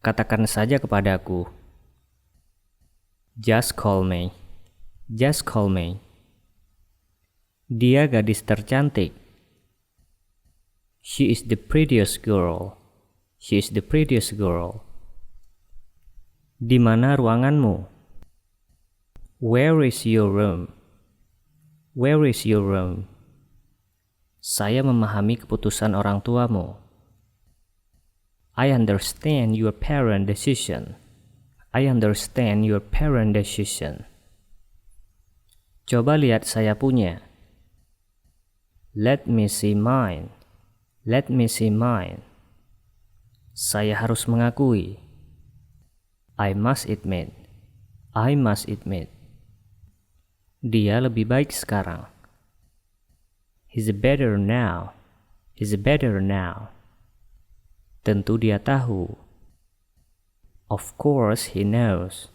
Katakan saja kepadaku. Just call me. Just call me. Dia gadis tercantik. She is the prettiest girl. She is the prettiest girl. Di mana ruanganmu? Where is your room? Where is your room? Saya memahami keputusan orang tuamu. I understand your parent decision. I understand your parent decision. Coba lihat saya punya. Let me see mine. Let me see mine. Saya harus mengakui. I must admit. I must admit. Dia lebih baik sekarang. He's better now. He's better now. Tentu dia tahu. Of course he knows.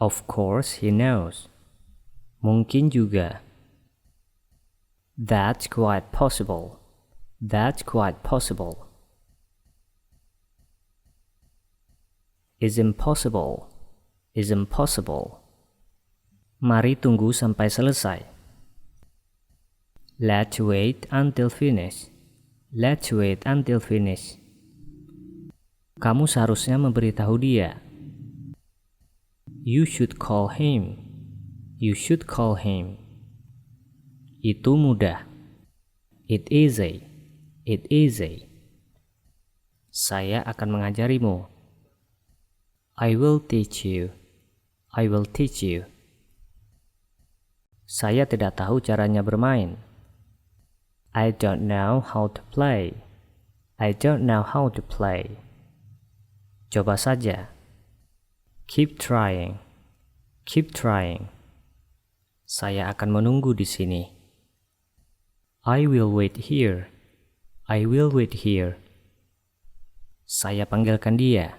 Of course he knows. Mungkin juga. That's quite possible. That's quite possible. Is impossible. Is impossible. Mari tunggu sampai selesai. Let's wait until finish. Let's wait until finish. Kamu seharusnya memberitahu dia. You should call him. You should call him. Itu mudah. It easy. It easy. Saya akan mengajarimu. I will teach you. I will teach you. Saya tidak tahu caranya bermain. I don't know how to play. I don't know how to play. Coba saja. Keep trying. Keep trying. Saya akan menunggu di sini. I will wait here. I will wait here. Saya panggilkan dia.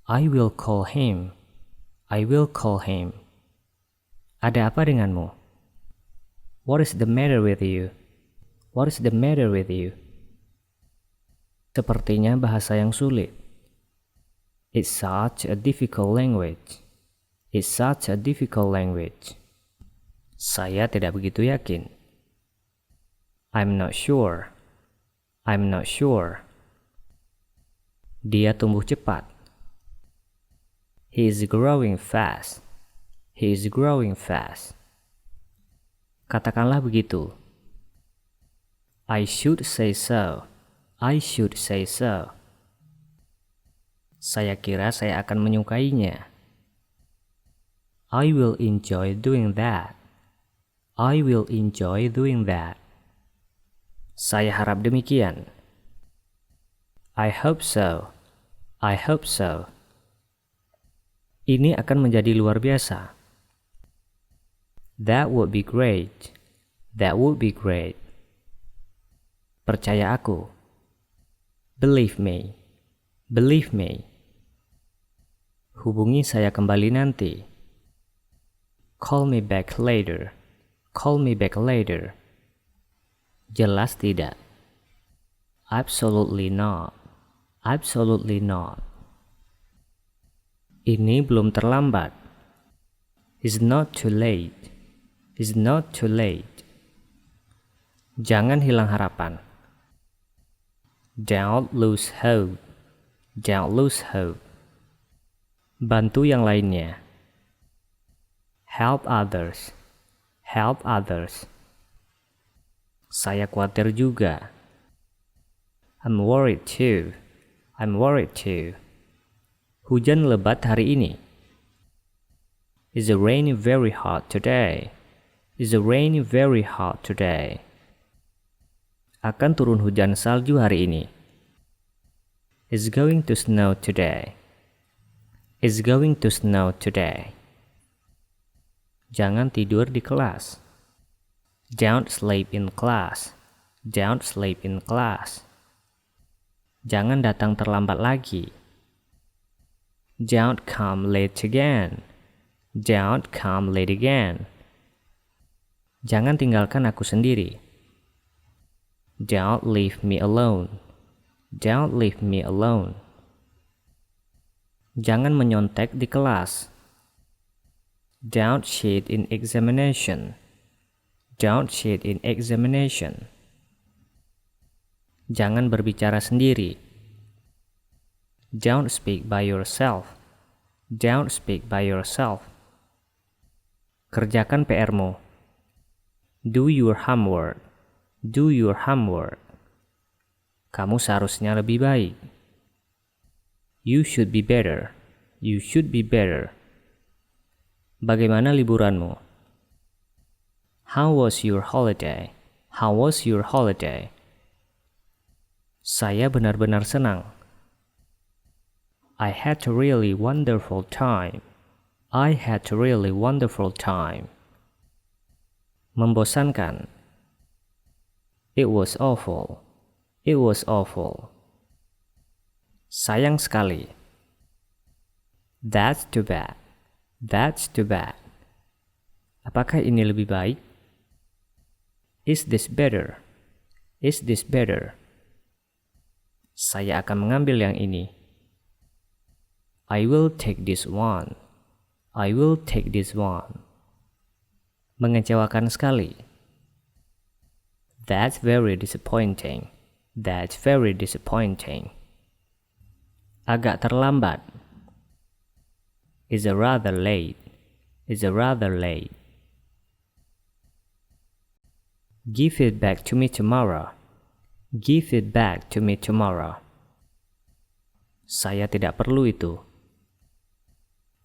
I will call him. I will call him. Ada apa denganmu? What is the matter with you? What is the matter with you? Sepertinya bahasa yang sulit. It's such a difficult language. It's such a difficult language. Saya tidak begitu yakin. I'm not sure. I'm not sure. Dia tumbuh cepat. He is growing fast. He is growing fast. Katakanlah begitu. I should say so. I should say so. Saya kira saya akan menyukainya. I will enjoy doing that. I will enjoy doing that. Saya harap demikian. I hope so. I hope so. Ini akan menjadi luar biasa. That would be great. That would be great. Percaya aku. Believe me. Believe me. Hubungi saya kembali nanti. Call me back later. Call me back later. Jelas tidak. Absolutely not. Absolutely not. Ini belum terlambat. It's not too late. It's not too late. Jangan hilang harapan. Don't lose hope. Don't lose hope. Bantu yang lainnya. Help others. Help others. Saya khawatir juga. I'm worried too. I'm worried too. Hujan lebat hari ini. It's raining very hard today. It's raining very hard today. Akan turun hujan salju hari ini. It's going to snow today. It's going to snow today. Jangan tidur di kelas. Don't sleep in class. Don't sleep in class. Jangan datang terlambat lagi. Don't come late again. Don't come late again. Jangan tinggalkan aku sendiri. Don't leave me alone. Don't leave me alone. Jangan menyontek di kelas. Don't cheat in examination. Don't cheat in examination. Jangan berbicara sendiri. Don't speak by yourself. Don't speak by yourself. Kerjakan PR-mu. Do your homework. Do your homework. Kamu seharusnya lebih baik. You should be better. You should be better. Bagaimana liburanmu? How was your holiday? How was your holiday? Saya benar-benar senang. I had a really wonderful time. I had a really wonderful time. Membosankan. It was awful. It was awful. Sayang sekali. That's too bad. That's too bad. Apakah ini lebih baik? Is this better? Is this better? Saya akan mengambil yang ini. I will take this one. I will take this one. Mengecewakan sekali. That's very disappointing. That's very disappointing. Agak terlambat. Is rather late. Is rather late. Give it back to me tomorrow. Give it back to me tomorrow. Saya tidak perlu itu.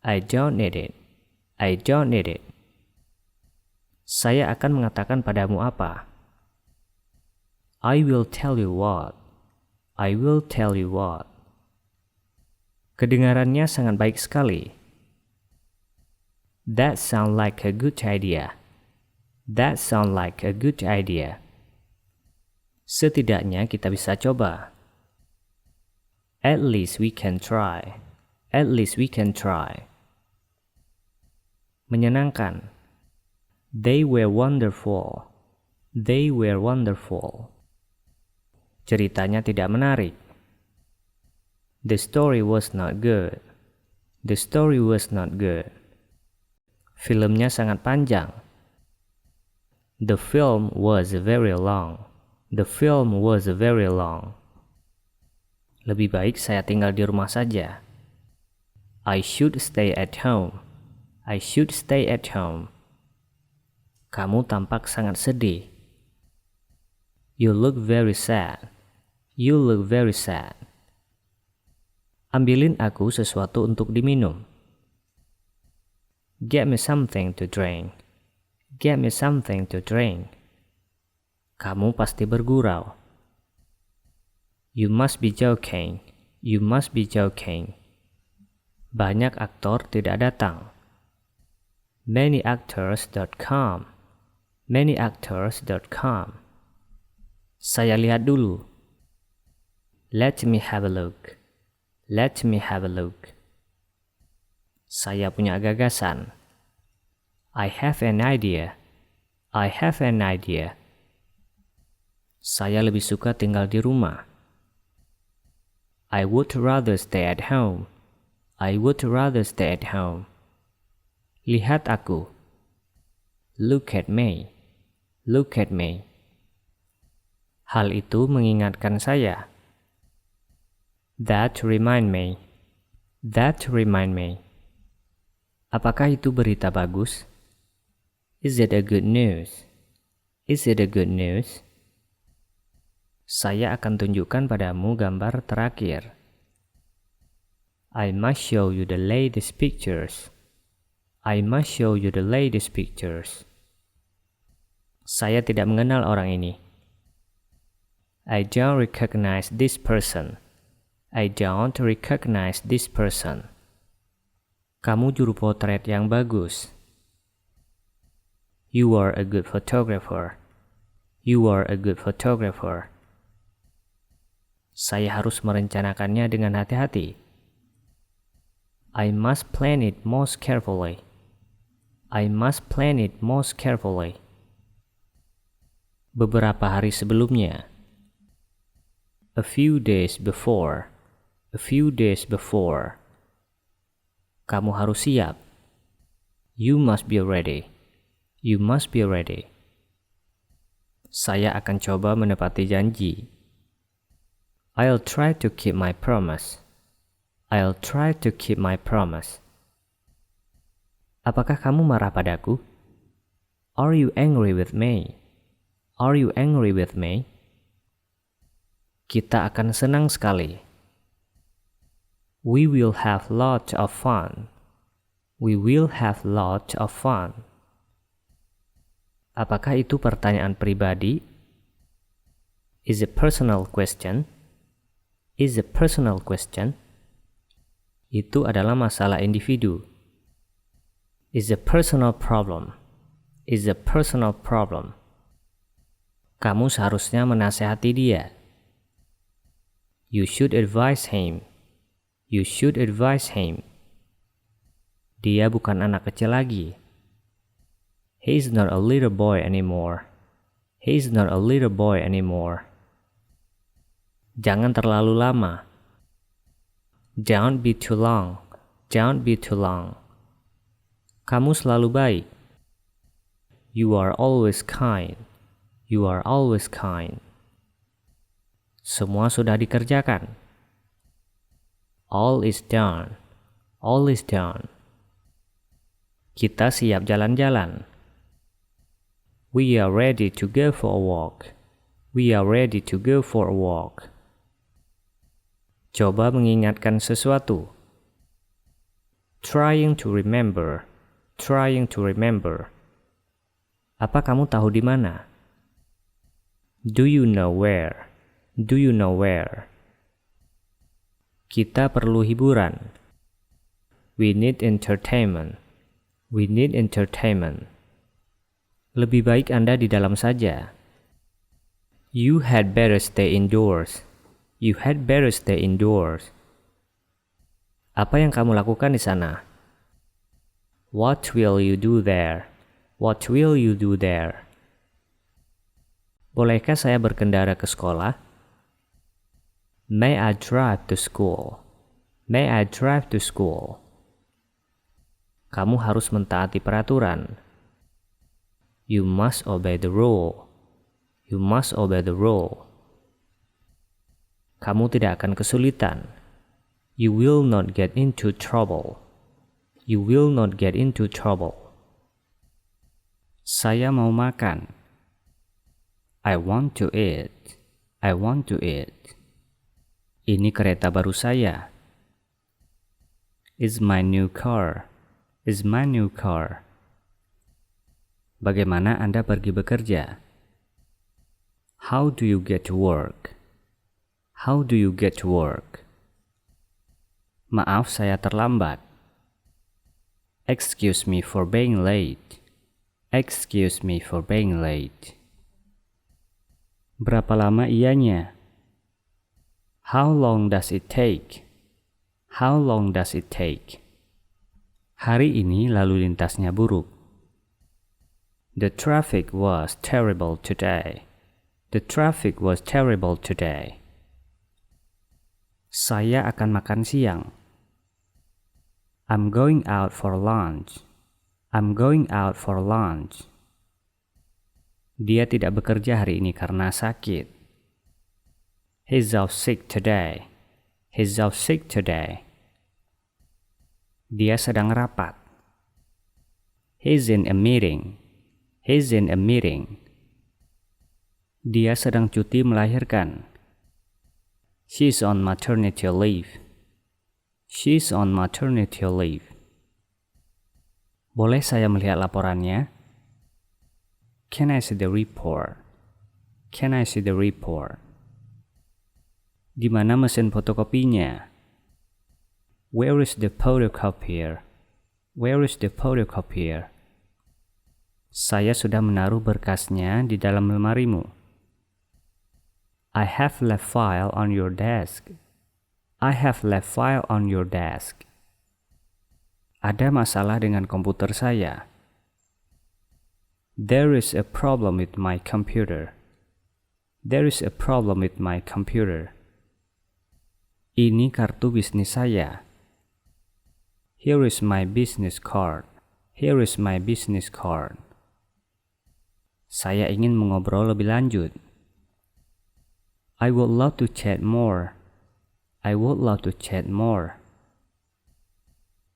I don't need it. I don't need it. Saya akan mengatakan padamu apa? I will tell you what. I will tell you what. Kedengarannya sangat baik sekali. That sounds like a good idea. That sounds like a good idea. Setidaknya kita bisa coba. At least we can try. At least we can try. Menyenangkan. They were wonderful. They were wonderful. Ceritanya tidak menarik. The story was not good. The story was not good. Filmnya sangat panjang. The film was very long. The film was very long. Lebih baik saya tinggal di rumah saja. I should stay at home. I should stay at home. Kamu tampak sangat sedih. You look very sad. You look very sad. Ambilin aku sesuatu untuk diminum. Get me something to drink. Get me something to drink. Kamu pasti bergurau. You must be joking. You must be joking. Banyak aktor tidak datang. Many actors don't come. Many actors don't come. Saya lihat dulu. Let me have a look. Let me have a look. Saya punya gagasan. I have an idea. I have an idea. Saya lebih suka tinggal di rumah. I would rather stay at home. I would rather stay at home. Lihat aku. Look at me. Look at me. Hal itu mengingatkan saya. That remind me. That remind me. Apakah itu berita bagus? Is it a good news? Is it a good news? Saya akan tunjukkan padamu gambar terakhir. I must show you the latest pictures. I must show you the latest pictures. Saya tidak mengenal orang ini. I don't recognize this person. I don't recognize this person. Kamu juru potret yang bagus. You are a good photographer. You are a good photographer. Saya harus merencanakannya dengan hati-hati. I must plan it most carefully. I must plan it most carefully. Beberapa hari sebelumnya. A few days before. A few days before. Kamu harus siap. You must be ready. You must be ready. Saya akan coba menepati janji. I'll try to keep my promise. I'll try to keep my promise. Apakah kamu marah padaku? Are you angry with me? Are you angry with me? Kita akan senang sekali. We will have lots of fun. We will have lots of fun. Apakah itu pertanyaan pribadi? Is a personal question. Is a personal question. Itu adalah masalah individu. Is a personal problem. Is a personal problem. Kamu seharusnya menasehati dia. You should advise him. You should advise him. Dia bukan anak kecil lagi. He is not a little boy anymore. He is not a little boy anymore. Jangan terlalu lama. Don't be too long. Don't be too long. Kamu selalu baik. You are always kind. You are always kind. Semua sudah dikerjakan. All is done. All is done. Kita siap jalan-jalan. We are ready to go for a walk. We are ready to go for a walk. Coba mengingatkan sesuatu. Trying to remember. Trying to remember. Apa kamu tahu di mana? Do you know where? Do you know where? Kita perlu hiburan. We need entertainment. We need entertainment. Lebih baik Anda di dalam saja. You had better stay indoors. You had better stay indoors. Apa yang kamu lakukan di sana? What will you do there? What will you do there? Bolehkah saya berkendara ke sekolah? May I drive to school? May I drive to school? Kamu harus mentaati peraturan. You must obey the rule. You must obey the rule. Kamu tidak akan kesulitan. You will not get into trouble. You will not get into trouble. Saya mau makan. I want to eat. I want to eat. Ini kereta baru saya. Is my new car. Is my new car. Bagaimana Anda pergi bekerja? How do you get to work? How do you get to work? Maaf, saya terlambat. Excuse me for being late. Excuse me for being late. Berapa lama ianya? How long does it take? How long does it take? Hari ini lalu lintasnya buruk. The traffic was terrible today. The traffic was terrible today. Saya akan makan siang. I'm going out for lunch. I'm going out for lunch. Dia tidak bekerja hari ini karena sakit. He's off sick today. He's off sick today. Dia sedang rapat. He's in a meeting. He's in a meeting. Dia sedang cuti melahirkan. She's on maternity leave. She's on maternity leave. Boleh saya melihat laporannya? Can I see the report? Can I see the report? Di mana mesin fotokopinya? Where is the photocopier? Where is the photocopier? Saya sudah menaruh berkasnya di dalam lemarimu. I have left file on your desk. I have left file on your desk. Ada masalah dengan komputer saya. There is a problem with my computer. There is a problem with my computer. Ini kartu bisnis saya. Here is my business card. Here is my business card. Saya ingin mengobrol lebih lanjut. I would love to chat more. I would love to chat more.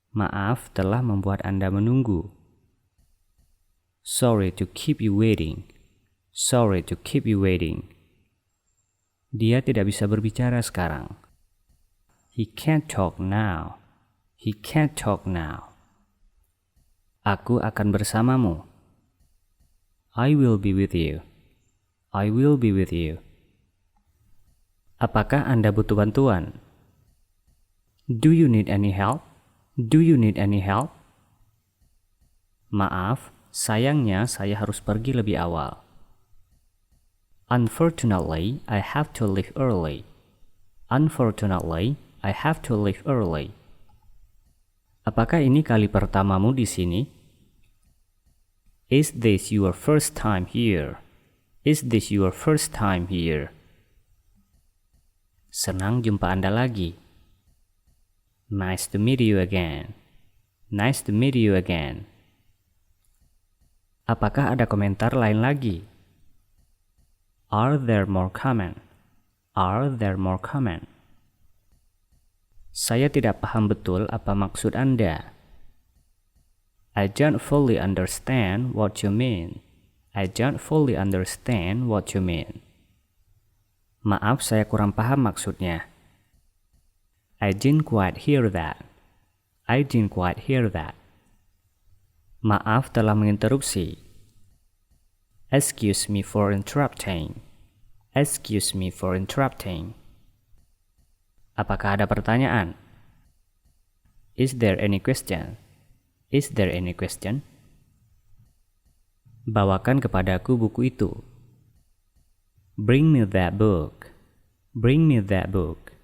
Maaf telah membuat Anda menunggu. Sorry to keep you waiting. Sorry to keep you waiting. Dia tidak bisa berbicara sekarang. He can't talk now. He can't talk now. Aku akan bersamamu. I will be with you. I will be with you. Apakah Anda butuh bantuan? Do you need any help? Do you need any help? Maaf, sayangnya saya harus pergi lebih awal. Unfortunately, I have to leave early. Unfortunately, I have to leave early. Apakah ini kali pertamamu di sini? Is this your first time here? Is this your first time here? Senang jumpa Anda lagi. Nice to meet you again. Nice to meet you again. Apakah ada komentar lain lagi? Are there more comment? Are there more comment? Saya tidak paham betul apa maksud Anda. I don't fully understand what you mean. I don't fully understand what you mean. Maaf, saya kurang paham maksudnya. I didn't quite hear that. I didn't quite hear that. Maaf telah menginterupsi. Excuse me for interrupting. Excuse me for interrupting. Apakah ada pertanyaan? Is there any question? Is there any question? Bawakan kepadaku buku itu. Bring me that book. Bring me that book.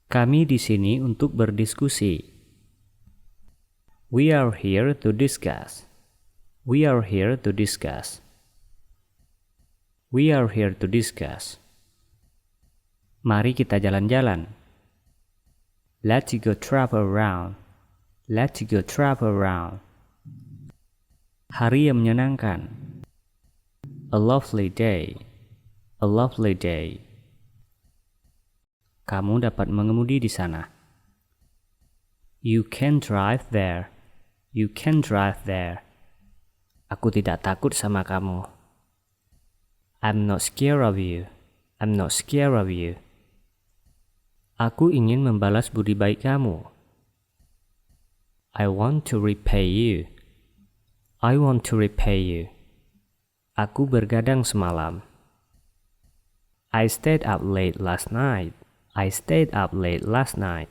Kami di sini untuk berdiskusi. We are here to discuss. We are here to discuss. We are here to discuss. Mari kita jalan-jalan. Let's go travel around. Let's go travel around. Hari yang menyenangkan. A lovely day. A lovely day. Kamu dapat mengemudi di sana. You can drive there. You can drive there. Aku tidak takut sama kamu. I'm not scared of you. I'm not scared of you. Aku ingin membalas budi baik kamu. I want to repay you. I want to repay you. Aku bergadang semalam. I stayed up late last night. I stayed up late last night.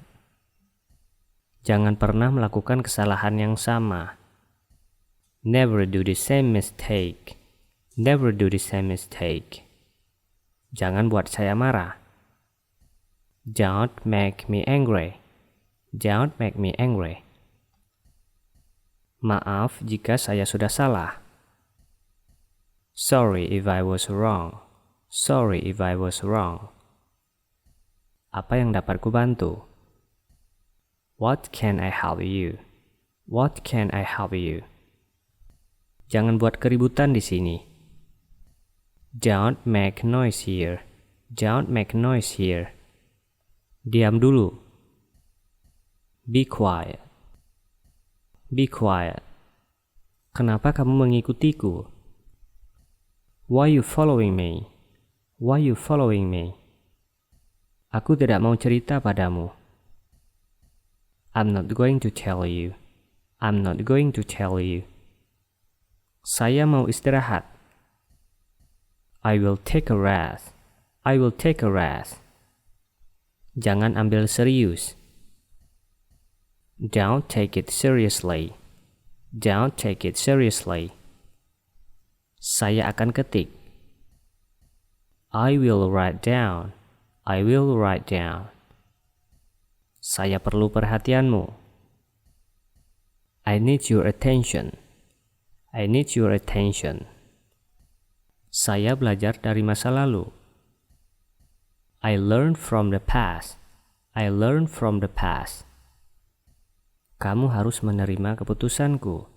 Jangan pernah melakukan kesalahan yang sama. Never do the same mistake. Never do the same mistake. Jangan buat saya marah. Don't make me angry. Don't make me angry. Maaf jika saya sudah salah. Sorry if I was wrong. Sorry if I was wrong. Apa yang dapat kubantu? What can I help you? What can I help you? Jangan buat keributan di sini. Don't make noise here. Don't make noise here. Diam dulu. Be quiet. Be quiet. Kenapa kamu mengikutiku? Why you following me? Why you following me? Aku tidak mau cerita padamu. I'm not going to tell you. I'm not going to tell you. Saya mau istirahat. I will take a rest. I will take a rest. Jangan ambil serius. Don't take it seriously. Don't take it seriously. Saya akan ketik. I will write down. I will write down. Saya perlu perhatianmu. I need your attention. I need your attention. Saya belajar dari masa lalu. I learned from the past. I learned from the past. Kamu harus menerima keputusanku.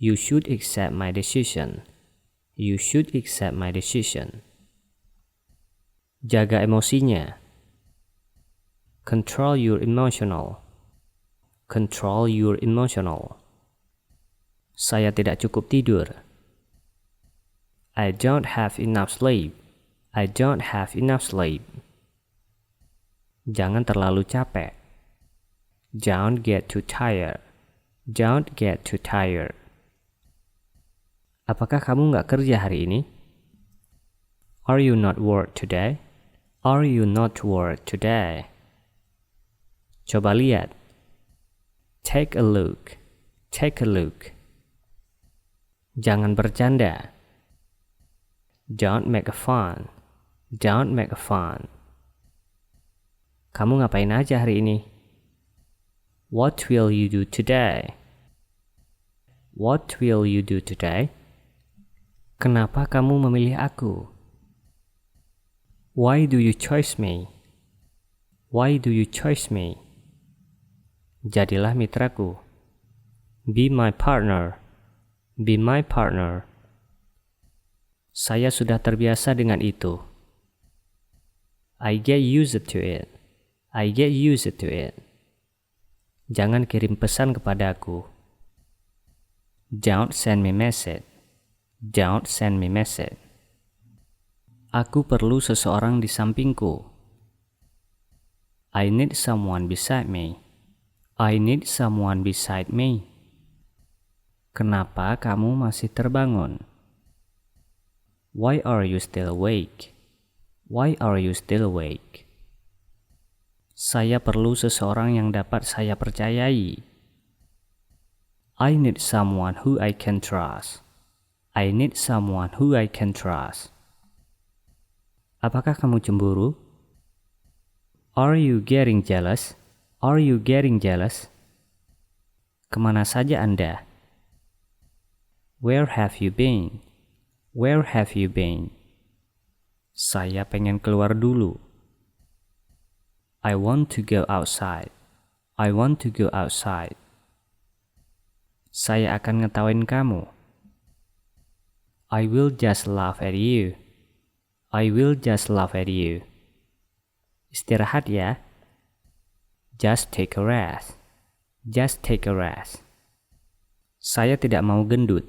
You should accept my decision. You should accept my decision. Jaga emosinya. Control your emotional. Control your emotional. Saya tidak cukup tidur. I don't have enough sleep. I don't have enough sleep. Jangan terlalu capek. Don't get too tired. Don't get too tired. Apakah kamu nggak kerja hari ini? Are you not work today? Are you not work today? Coba lihat. Take a look. Take a look. Jangan bercanda. Don't make a fun. Don't make a fun. Kamu ngapain aja hari ini? What will you do today? What will you do today? Kenapa kamu memilih aku? Why do you choose me? Why do you choose me? Jadilah mitraku. Be my partner. Be my partner. Saya sudah terbiasa dengan itu. I get used to it. I get used to it. Jangan kirim pesan kepadaku. Don't send me message. Don't send me message. Aku perlu seseorang di sampingku. I need someone beside me. I need someone beside me. Kenapa kamu masih terbangun? Why are you still awake? Why are you still awake? Saya perlu seseorang yang dapat saya percayai. I need someone who I can trust. I need someone who I can trust. Apakah kamu cemburu? Are you getting jealous? Are you getting jealous? Kemana saja Anda? Where have you been? Where have you been? Saya pengen keluar dulu. I want to go outside. I want to go outside. Saya akan ngetawain kamu. I will just laugh at you. I will just laugh at you. Istirahat ya. Just take a rest. Just take a rest. Saya tidak mau gendut.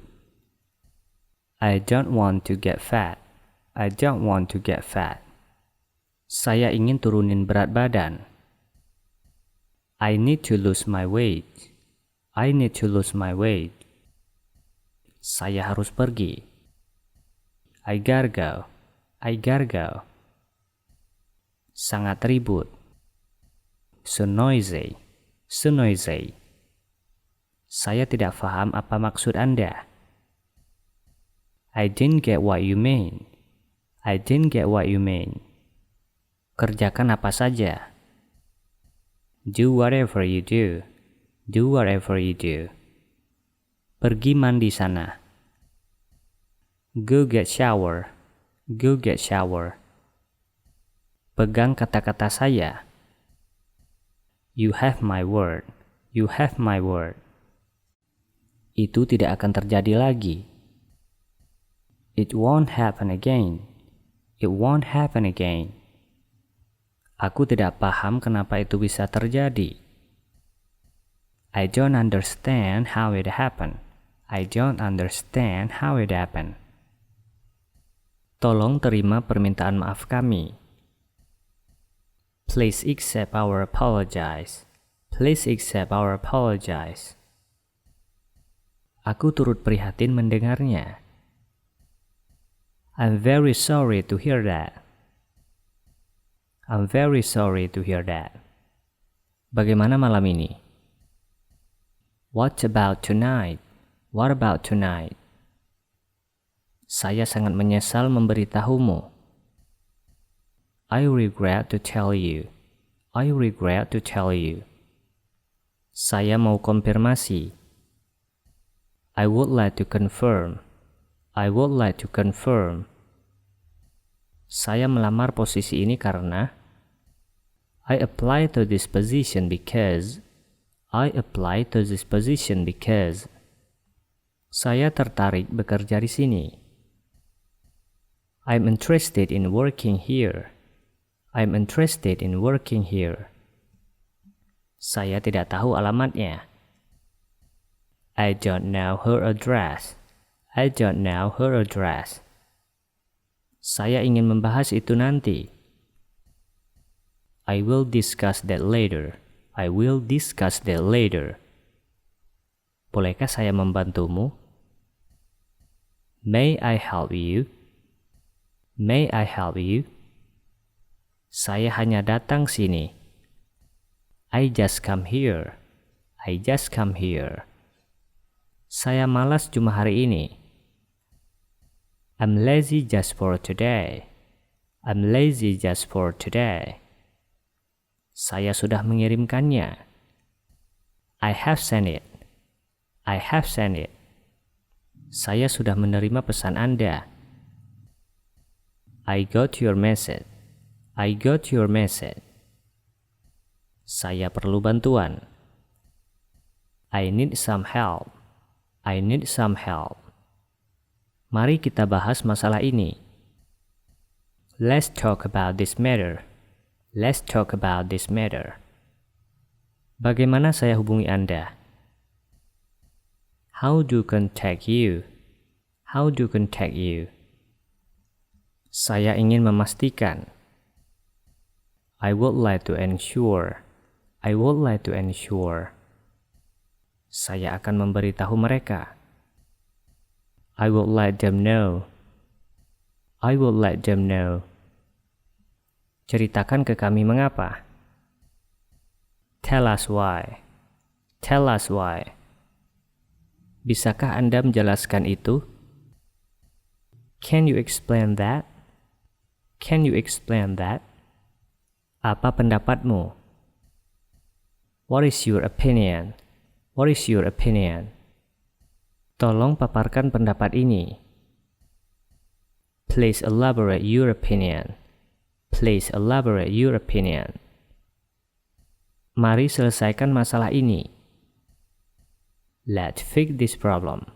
I don't want to get fat. I don't want to get fat. Saya ingin turunin berat badan. I need to lose my weight. I need to lose my weight. Saya harus pergi. I gotta go. I gotta go. Sangat ribut. So noisy. So noisy. Saya tidak paham apa maksud Anda. I didn't get what you mean. I didn't get what you mean. Kerjakan apa saja. Do whatever you do. Do whatever you do. Pergi mandi sana. Go get shower. Go get shower. Pegang kata-kata saya. You have my word. You have my word. Itu tidak akan terjadi lagi. It won't happen again. It won't happen again. Aku tidak paham kenapa itu bisa terjadi. I don't understand how it happened. I don't understand how it happened. Tolong terima permintaan maaf kami. Please accept our apologize. Please accept our apologize. Aku turut prihatin mendengarnya. I'm very sorry to hear that. I'm very sorry to hear that. Bagaimana malam ini? What about tonight? What about tonight? Saya sangat menyesal memberitahumu. I regret to tell you. I regret to tell you. Saya mau konfirmasi. I would like to confirm. I would like to confirm. Saya melamar posisi ini karena I apply to this position because I apply to this position because. Saya tertarik bekerja di sini. I'm interested in working here. I'm interested in working here. Saya tidak tahu alamatnya. I don't know her address. I don't know her address. Saya ingin membahas itu nanti. I will discuss that later. I will discuss that later. Bolehkah saya membantumu? May I help you? May I help you? Saya hanya datang sini. I just come here. I just come here. Saya malas cuma hari ini. I'm lazy just for today. I'm lazy just for today. Saya sudah mengirimkannya. I have sent it. I have sent it. Saya sudah menerima pesan Anda. I got your message. I got your message. Saya perlu bantuan. I need some help. I need some help. Mari kita bahas masalah ini. Let's talk about this matter. Let's talk about this matter. Bagaimana saya hubungi Anda? How do contact you? How do contact you? Saya ingin memastikan. I would like to ensure. I would like to ensure. Saya akan memberitahu mereka. I would let them know. I would let them know. Ceritakan ke kami mengapa. Tell us why. Tell us why. Bisakah Anda menjelaskan itu? Can you explain that? Can you explain that? Apa pendapatmu? What is your opinion? What is your opinion? Tolong paparkan pendapat ini. Please elaborate your opinion. Please elaborate your opinion. Mari selesaikan masalah ini. Let's fix this problem.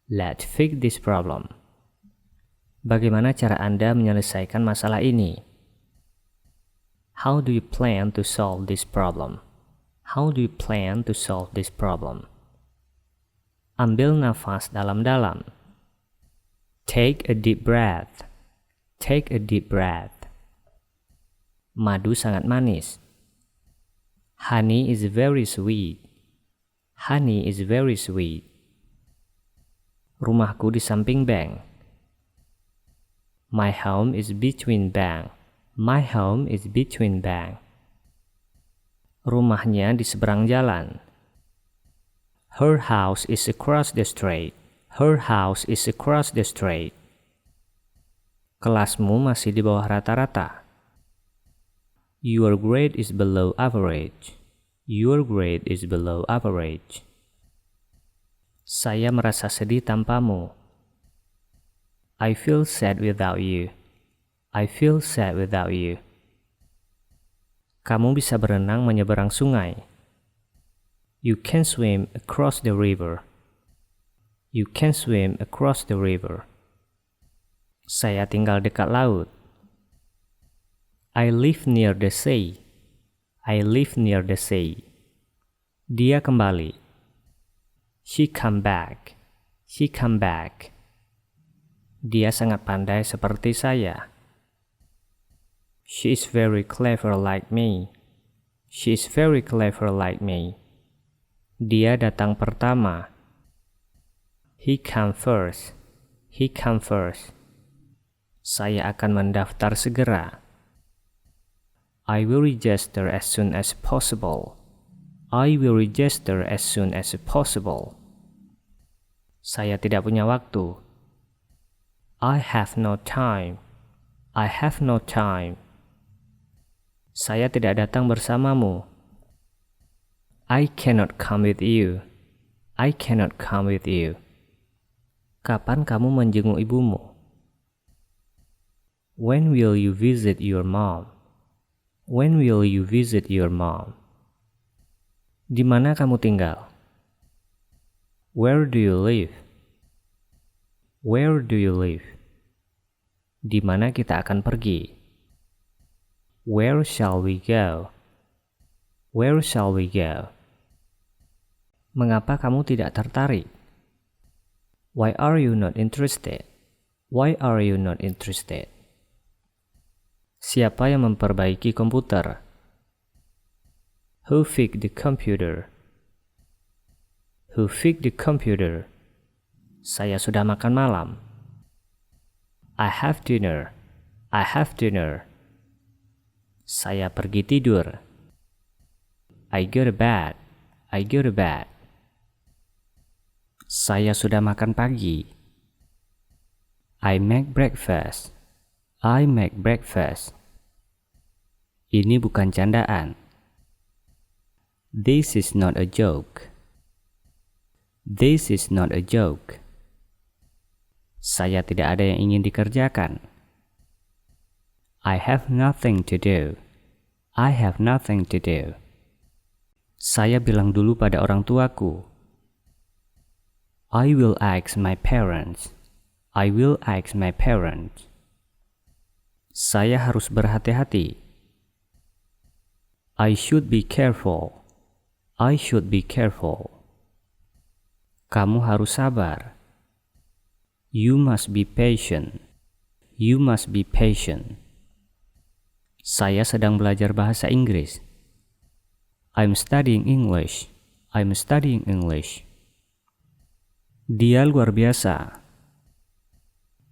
Let's fix this problem. Bagaimana cara Anda menyelesaikan masalah ini? How do you plan to solve this problem? How do you plan to solve this problem? Ambil nafas dalam-dalam. Take a deep breath. Take a deep breath. Madu sangat manis. Honey is very sweet. Honey is very sweet. Rumahku di samping bank. My home is between bank. My home is between bank. Rumahnya di seberang jalan. Her house is across the street. Her house is across the street. Kelasmu masih di bawah rata-rata. Your grade is below average. Your grade is below average. Saya merasa sedih tanpamu. I feel sad without you. I feel sad without you. Kamu bisa berenang menyeberang sungai. You can swim across the river. You can swim across the river. Saya tinggal dekat laut. I live near the sea. I live near the sea. Dia kembali. She come back. She come back. Dia sangat pandai seperti saya. She is very clever like me. She is very clever like me. Dia datang pertama. He come first. He come first. Saya akan mendaftar segera. I will register as soon as possible. I will register as soon as possible. Saya tidak punya waktu. I have no time. I have no time. Saya tidak datang bersamamu. I cannot come with you. I cannot come with you. Kapan kamu menjenguk ibumu? When will you visit your mom? When will you visit your mom? Di mana kamu tinggal? Where do you live? Where do you live? Di mana kita akan pergi? Where shall we go? Where shall we go? Mengapa kamu tidak tertarik? Why are you not interested? Why are you not interested? Siapa yang memperbaiki komputer? Who fixed the computer? Who fixed the computer? Saya sudah makan malam. I have dinner. I have dinner. Saya pergi tidur. I go to bed. I go to bed. Saya sudah makan pagi. I make breakfast. I make breakfast. Ini bukan candaan. This is not a joke. This is not a joke. Saya tidak ada yang ingin dikerjakan. I have nothing to do. I have nothing to do. Saya bilang dulu pada orang tuaku. I will ask my parents. I will ask my parents. Saya harus berhati-hati. I should be careful. I should be careful. Kamu harus sabar. You must be patient. You must be patient. Saya sedang belajar bahasa Inggris. I'm studying English. I'm studying English. Dia luar biasa.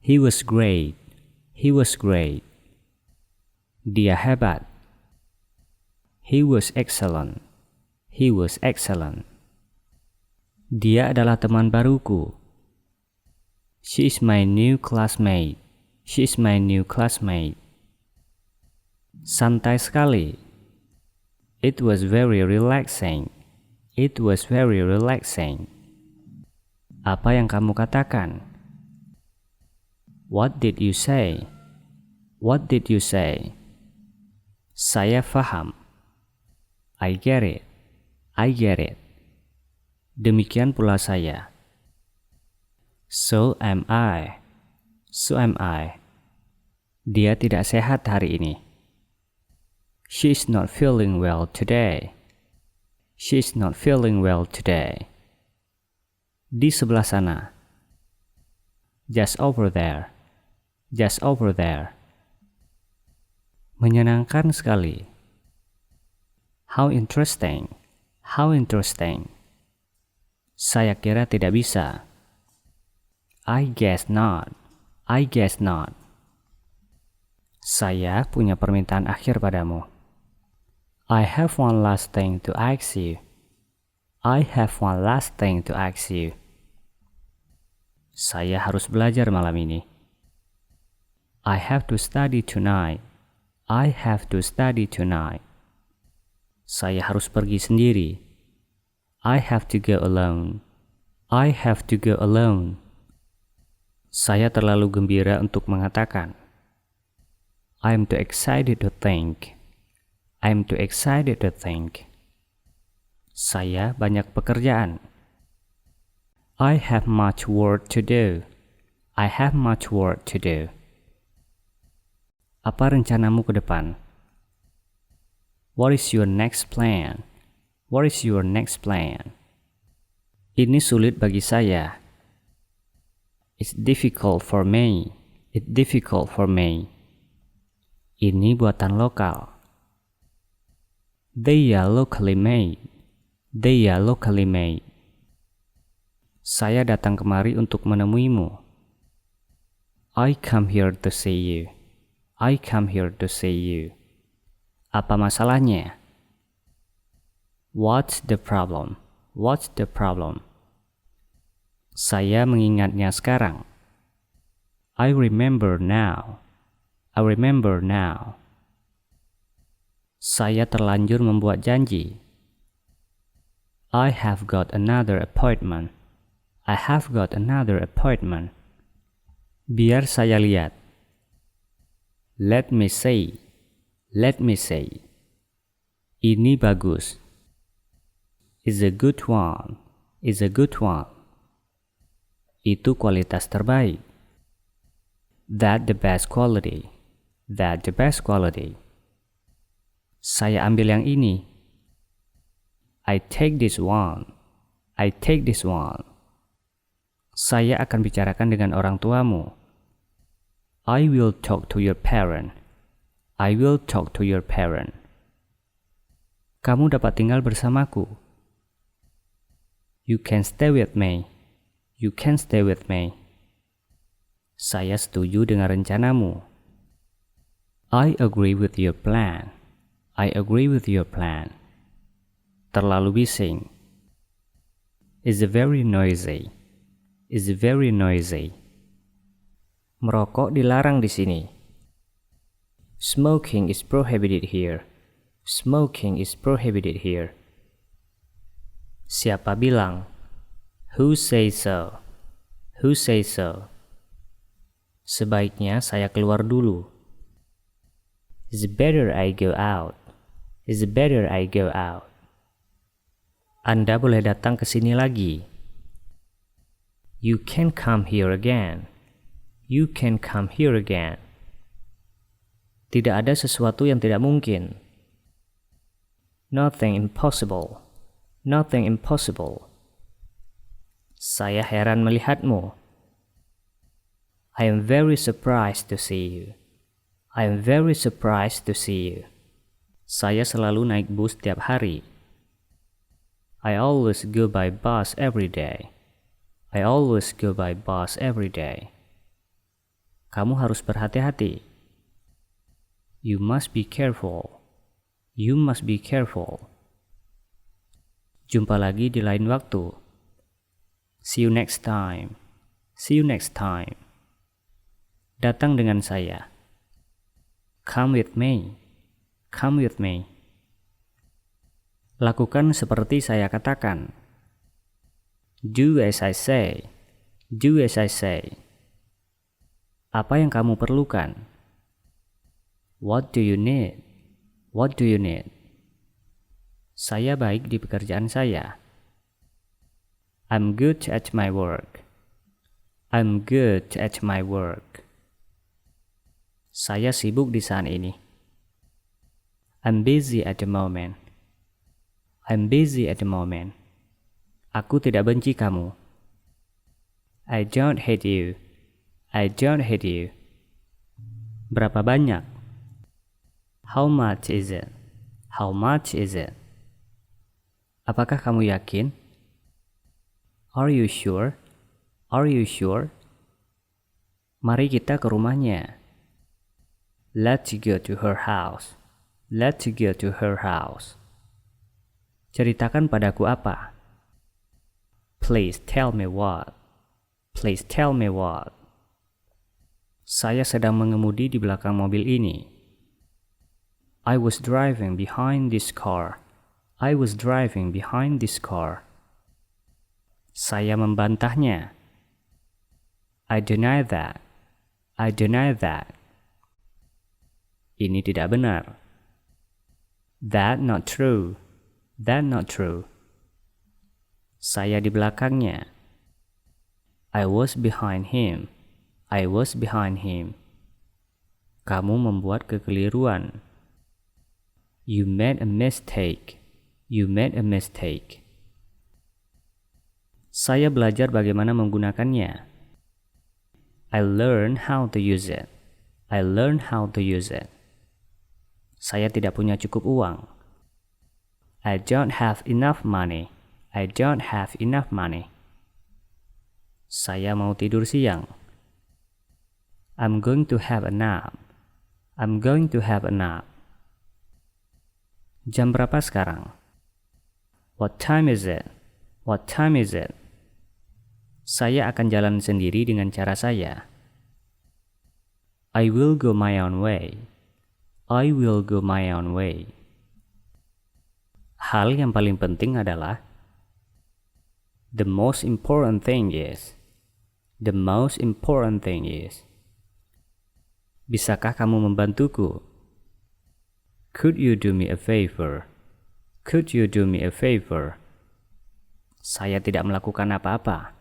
He was great. He was great. Dia hebat. He was excellent. He was excellent. Dia adalah teman baruku. She is my new classmate. She is my new classmate. Santai sekali. It was very relaxing. It was very relaxing. Apa yang kamu katakan? What did you say? What did you say? Saya faham. I get it. I get it. Demikian pula saya. So am I. So am I. Dia tidak sehat hari ini. She is not feeling well today. She is not feeling well today. Di sebelah sana. Just over there. Just over there. Menyenangkan sekali. How interesting. How interesting. Saya kira tidak bisa. I guess not. I guess not. Saya punya permintaan akhir padamu. I have one last thing to ask you. I have one last thing to ask you. Saya harus belajar malam ini. I have to study tonight. I have to study tonight. Saya harus pergi sendiri. I have to go alone. I have to go alone. Saya terlalu gembira untuk mengatakan. I am too excited to think. I am too excited to think. Saya banyak pekerjaan. I have much work to do. I have much work to do. Apa rencanamu ke depan? What is your next plan? What is your next plan? Ini sulit bagi saya. It's difficult for me. It's difficult for me. Ini buatan lokal. They are locally made. They are locally made. Saya datang kemari untuk menemuimu. I come here to see you. I come here to see you. Apa masalahnya? What's the problem? What's the problem? Saya mengingatnya sekarang. I remember now. I remember now. Saya terlanjur membuat janji. I have got another appointment. I have got another appointment. Biar saya lihat. Let me see. Let me see. Ini bagus. is a good one, is a good one. Itu kualitas terbaik. That the best quality, that the best quality. Saya ambil yang ini. I take this one, I take this one. Saya akan bicarakan dengan orang tuamu. I will talk to your parent. I will talk to your parent. Kamu dapat tinggal bersamaku. You can stay with me. You can stay with me. Saya setuju dengan rencanamu. I agree with your plan. I agree with your plan. Terlalu bising. Is very noisy. Is very noisy. Merokok dilarang di sini. Smoking is prohibited here. Smoking is prohibited here. Siapa bilang? Who says so? Who says so? Sebaiknya saya keluar dulu. It's better I go out. It's better I go out. Anda boleh datang ke sini lagi. You can come here again. You can come here again. Tidak ada sesuatu yang tidak mungkin. Nothing impossible. Nothing impossible. Saya heran melihatmu. I am very surprised to see you. I am very surprised to see you. Saya selalu naik bus tiap hari. I always go by bus every day. I always go by bus every day. Kamu harus berhati-hati. You must be careful. You must be careful. Jumpa lagi di lain waktu. See you next time. See you next time. Datang dengan saya. Come with me. Come with me. Lakukan seperti saya katakan. Do as I say. Do as I say. Apa yang kamu perlukan? What do you need? What do you need? Saya baik di pekerjaan saya. I'm good at my work. I'm good at my work. Saya sibuk di saat ini. I'm busy at the moment. I'm busy at the moment. Aku tidak benci kamu. I don't hate you. I don't hate you. Berapa banyak? How much is it? How much is it? Apakah kamu yakin? Are you sure? Are you sure? Mari kita ke rumahnya. Let's go to her house. Let's go to her house. Ceritakan padaku apa? Please tell me what. Please tell me what. Saya sedang mengemudi di belakang mobil ini. I was driving behind this car. I was driving behind this car. Saya membantahnya. I deny that. I deny that. Ini tidak benar. That not true. That not true. Saya di belakangnya. I was behind him. I was behind him. Kamu membuat kekeliruan. You made a mistake. You made a mistake. Saya belajar bagaimana menggunakannya. I learned how to use it. I learned how to use it. Saya tidak punya cukup uang. I don't have enough money. I don't have enough money. Saya mau tidur siang. I'm going to have a nap. I'm going to have a nap. Jam berapa sekarang? What time is it? What time is it? Saya akan jalan sendiri dengan cara saya. I will go my own way. I will go my own way. Hal yang paling penting adalah the most important thing is. The most important thing is. Bisakah kamu membantuku? Could you do me a favor? Could you do me a favor? Saya tidak melakukan apa-apa.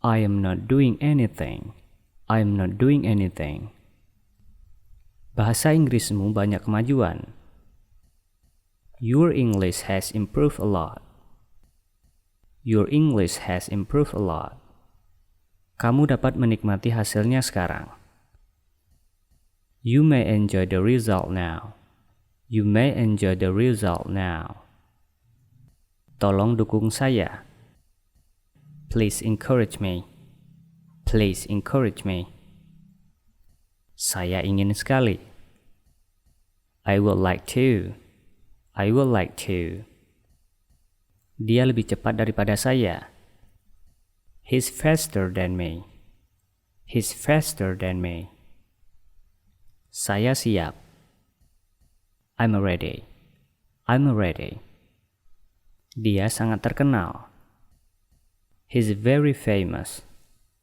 I am not doing anything. I am not doing anything. Bahasa Inggrismu banyak kemajuan. Your English has improved a lot. Your English has improved a lot. Kamu dapat menikmati hasilnya sekarang. You may enjoy the result now. You may enjoy the result now. Tolong dukung saya. Please encourage me. Please encourage me. Saya ingin sekali. I would like to. I would like to. Dia lebih cepat daripada saya. He's faster than me. He's faster than me. Saya siap. I'm ready. I'm ready. Dia sangat terkenal. He's very famous.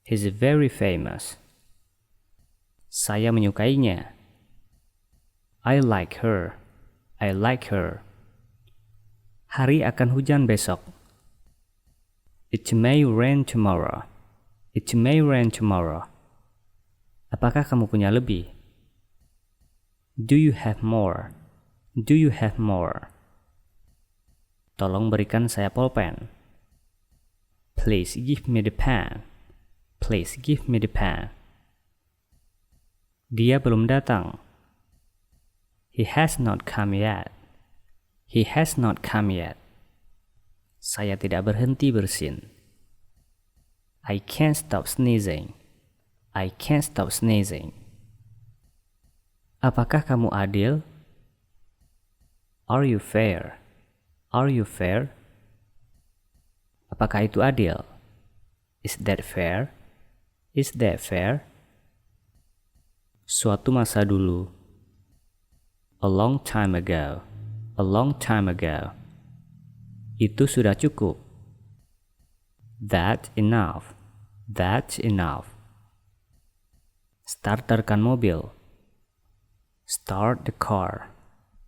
He's very famous. Saya menyukainya. I like her. I like her. Hari akan hujan besok. It may rain tomorrow. It may rain tomorrow. Apakah kamu punya lebih? Do you have more? Do you have more? Tolong berikan saya pulpen. Please give me the pen. Please give me the pen. Dia belum datang. He has not come yet. He has not come yet. Saya tidak berhenti bersin. I can't stop sneezing. I can't stop sneezing. Apakah kamu adil? Are you fair? Are you fair? Apakah itu adil? Is that fair? Is that fair? Suatu masa dulu. A long time ago. A long time ago. Itu sudah cukup. That enough. That's enough. Starterkan mobil. Start the car.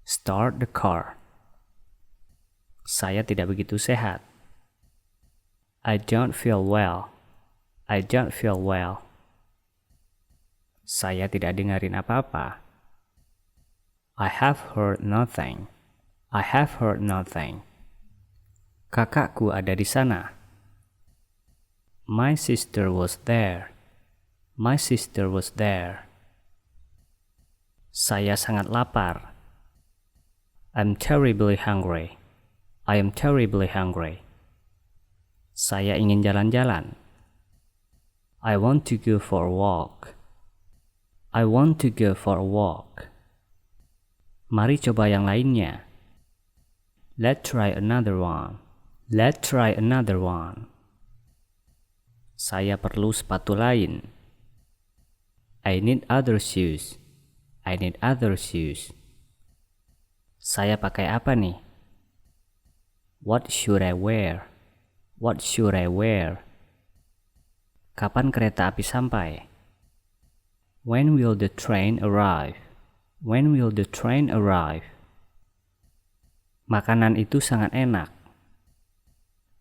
Start the car. Saya tidak begitu sehat. I don't feel well. I don't feel well. Saya tidak dengarin apa-apa. I have heard nothing. I have heard nothing. Kakakku ada di sana. My sister was there. My sister was there. Saya sangat lapar. I'm terribly hungry. I am terribly hungry. Saya ingin jalan-jalan. I want to go for a walk. I want to go for a walk. Mari coba yang lainnya. Let's try another one. Let's try another one. Saya perlu sepatu lain. I need other shoes. I need other shoes. Saya pakai apa nih? What should I wear? What should I wear? Kapan kereta api sampai? When will the train arrive? When will the train arrive? Makanan itu sangat enak.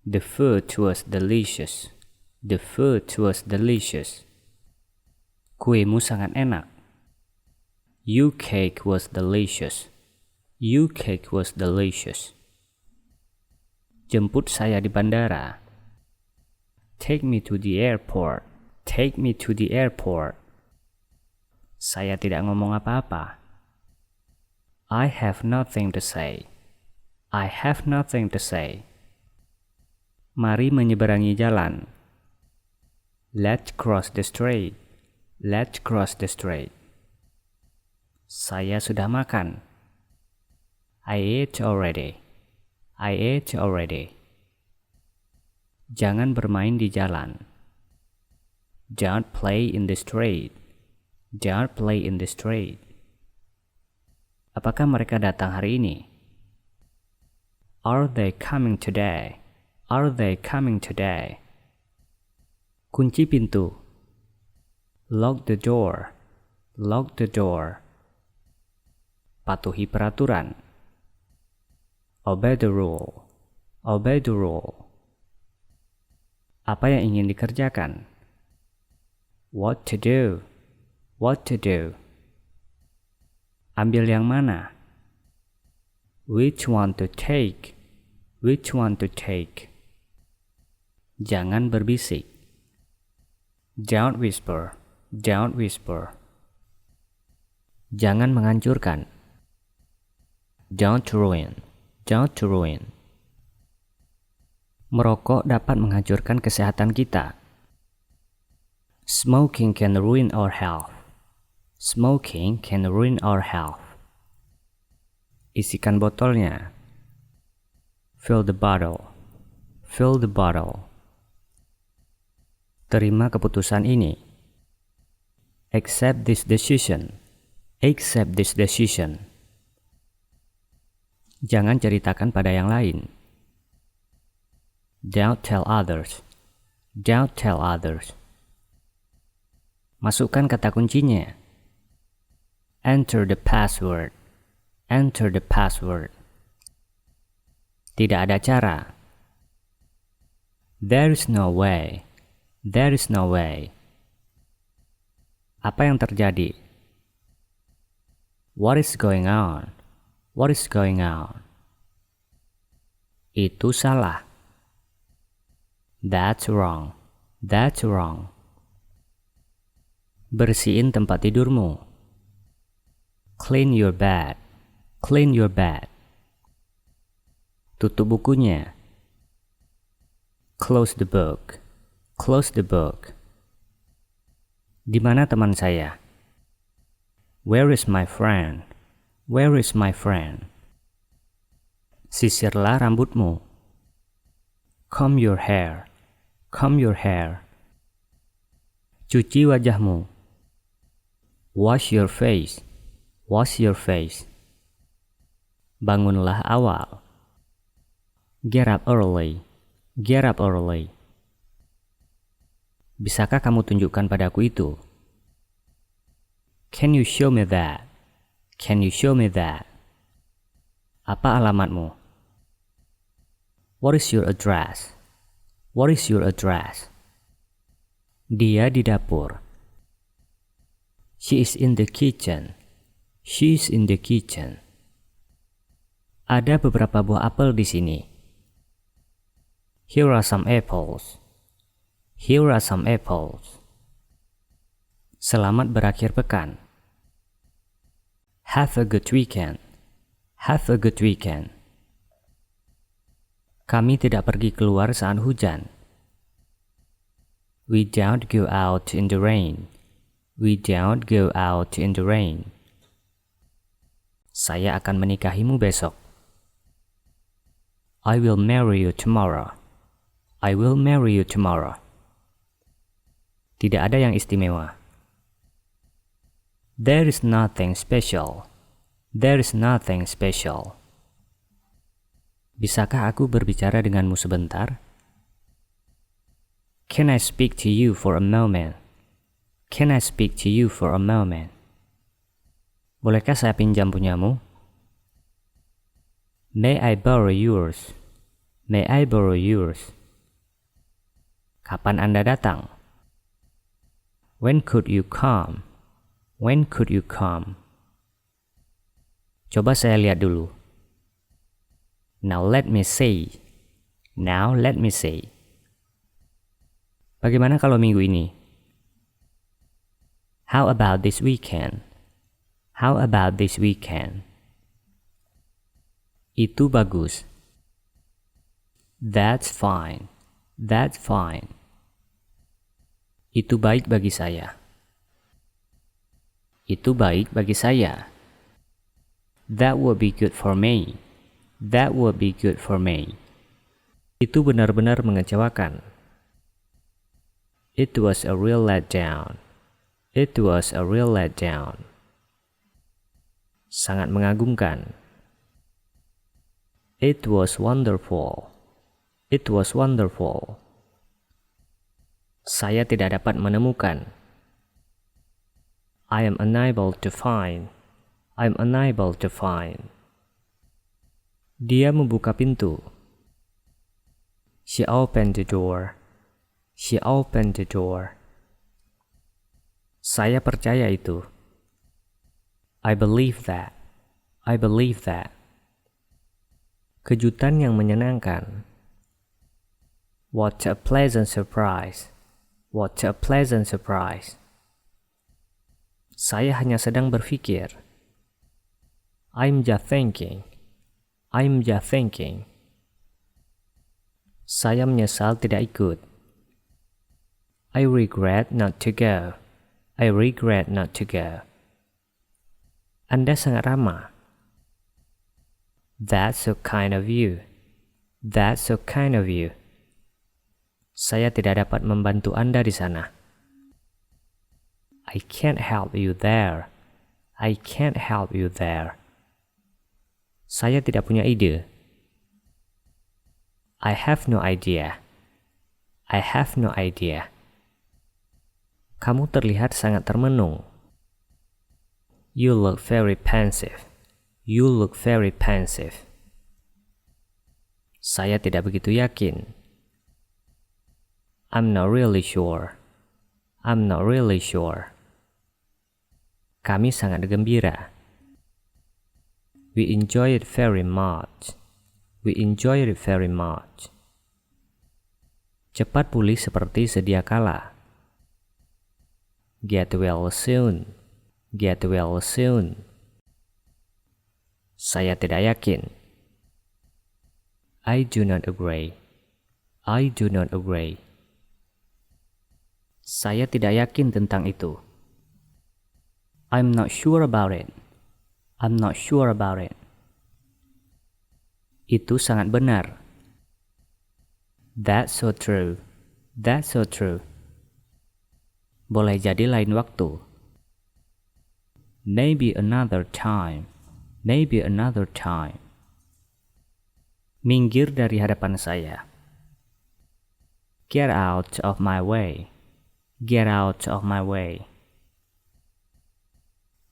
The food was delicious. The food was delicious. Kuemu sangat enak. Your cake was delicious. Your cake was delicious. Jemput saya di bandara. Take me to the airport. Take me to the airport. Saya tidak ngomong apa-apa. I have nothing to say. I have nothing to say. Mari menyeberangi jalan. Let's cross the street. Let's cross the street. Saya sudah makan. I ate already. I ate already. Jangan bermain di jalan. Don't play in the street. Don't play in the street. Apakah mereka datang hari ini? Are they coming today? Are they coming today? Kunci pintu. Lock the door. Lock the door. Patuhi peraturan. Obey the rule. Obey the rule. Apa yang ingin dikerjakan? What to do? What to do? Ambil yang mana? Which one to take? Which one to take? Jangan berbisik. Don't whisper. Don't whisper. Jangan menghancurkan. Don't ruin. Don't ruin. Merokok dapat menghancurkan kesehatan kita. Smoking can ruin our health. Smoking can ruin our health. Isikan botolnya. Fill the bottle. Fill the bottle. Terima keputusan ini. Accept this decision. Accept this decision. Jangan ceritakan pada yang lain. Don't tell others. Don't tell others. Masukkan kata kuncinya. Enter the password. Enter the password. Tidak ada cara. There is no way. There is no way. Apa yang terjadi? What is going on? What is going on? Itu salah. That's wrong. That's wrong. Bersihin tempat tidurmu. Clean your bed. Clean your bed. Tutup bukunya. Close the book. Close the book. Di mana teman saya? Where is my friend? Where is my friend? Sisirlah rambutmu. Comb your hair. Comb your hair. Cuci wajahmu. Wash your face. Wash your face. Bangunlah awal. Get up early. Get up early. Bisakah kamu tunjukkan padaku itu? Can you show me that? Can you show me that? Apa alamatmu? What is your address? What is your address? Dia di dapur. She is in the kitchen. She is in the kitchen. Ada beberapa buah apel di sini. Here are some apples. Here are some apples. Selamat berakhir pekan. Have a good weekend. Have a good weekend. Kami tidak pergi keluar saat hujan. We don't go out in the rain. We don't go out in the rain. Saya akan menikahimu besok. I will marry you tomorrow. I will marry you tomorrow. Tidak ada yang istimewa. There is nothing special. There is nothing special. Bisakah aku berbicara denganmu sebentar? Can I speak to you for a moment? Can I speak to you for a moment? Bolehkah saya pinjam punyamu? May I borrow yours? May I borrow yours? Kapan Anda datang? When could you come? When could you come? Coba saya lihat dulu. Now let me see. Now let me see. Bagaimana kalau minggu ini? How about this weekend? How about this weekend? Itu bagus. That's fine. That's fine. Itu baik bagi saya. Itu baik bagi saya. That would be good for me. That would be good for me. Itu benar-benar mengecewakan. It was a real letdown. It was a real letdown. Sangat mengagumkan. It was wonderful. It was wonderful. Saya tidak dapat menemukan. I am unable to find. I am unable to find. Dia membuka pintu. She opened the door. She opened the door. Saya percaya itu. I believe that. I believe that. Kejutan yang menyenangkan. What a pleasant surprise. What a pleasant surprise. Saya hanya sedang berpikir. I'm just thinking. I'm just thinking. Saya menyesal tidak ikut. I regret not to go. I regret not to go. Anda sangat ramah. That's so kind of you. That's so kind of you. Saya tidak dapat membantu Anda di sana. I can't help you there. I can't help you there. Saya tidak punya ide. I have no idea. I have no idea. Kamu terlihat sangat termenung. You look very pensive. You look very pensive. Saya tidak begitu yakin. I'm not really sure. I'm not really sure. Kami sangat gembira. We enjoy it very much. We enjoy it very much. Cepat pulih seperti sedia kala. Get well soon. Get well soon. Saya tidak yakin. I do not agree. I do not agree. Saya tidak yakin tentang itu. I'm not sure about it. I'm not sure about it. Itu sangat benar. That's so true. That's so true. Boleh jadi lain waktu. Maybe another time. Maybe another time. Minggir dari hadapan saya. Get out of my way. Get out of my way.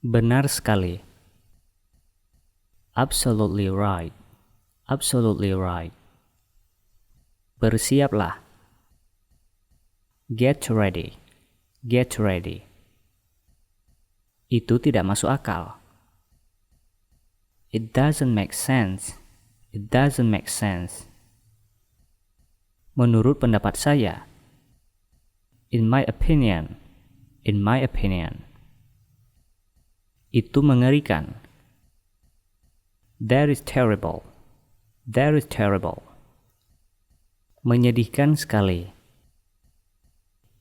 Benar sekali. Absolutely right. Absolutely right. Bersiaplah. Get ready. Get ready. Itu tidak masuk akal. It doesn't make sense. It doesn't make sense. Menurut pendapat saya. In my opinion. In my opinion. Itu mengerikan. That is terrible. That is terrible. Menyedihkan sekali.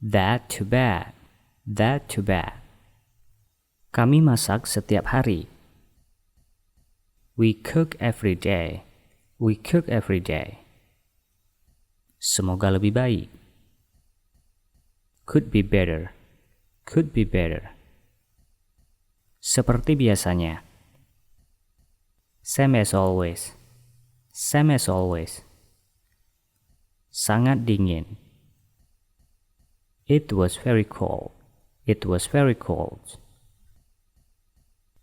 That too bad. That too bad. Kami masak setiap hari. We cook every day. We cook every day. Semoga lebih baik. Could be better. Could be better. Seperti biasanya. Same as always. Same as always. Sangat dingin. It was very cold. It was very cold.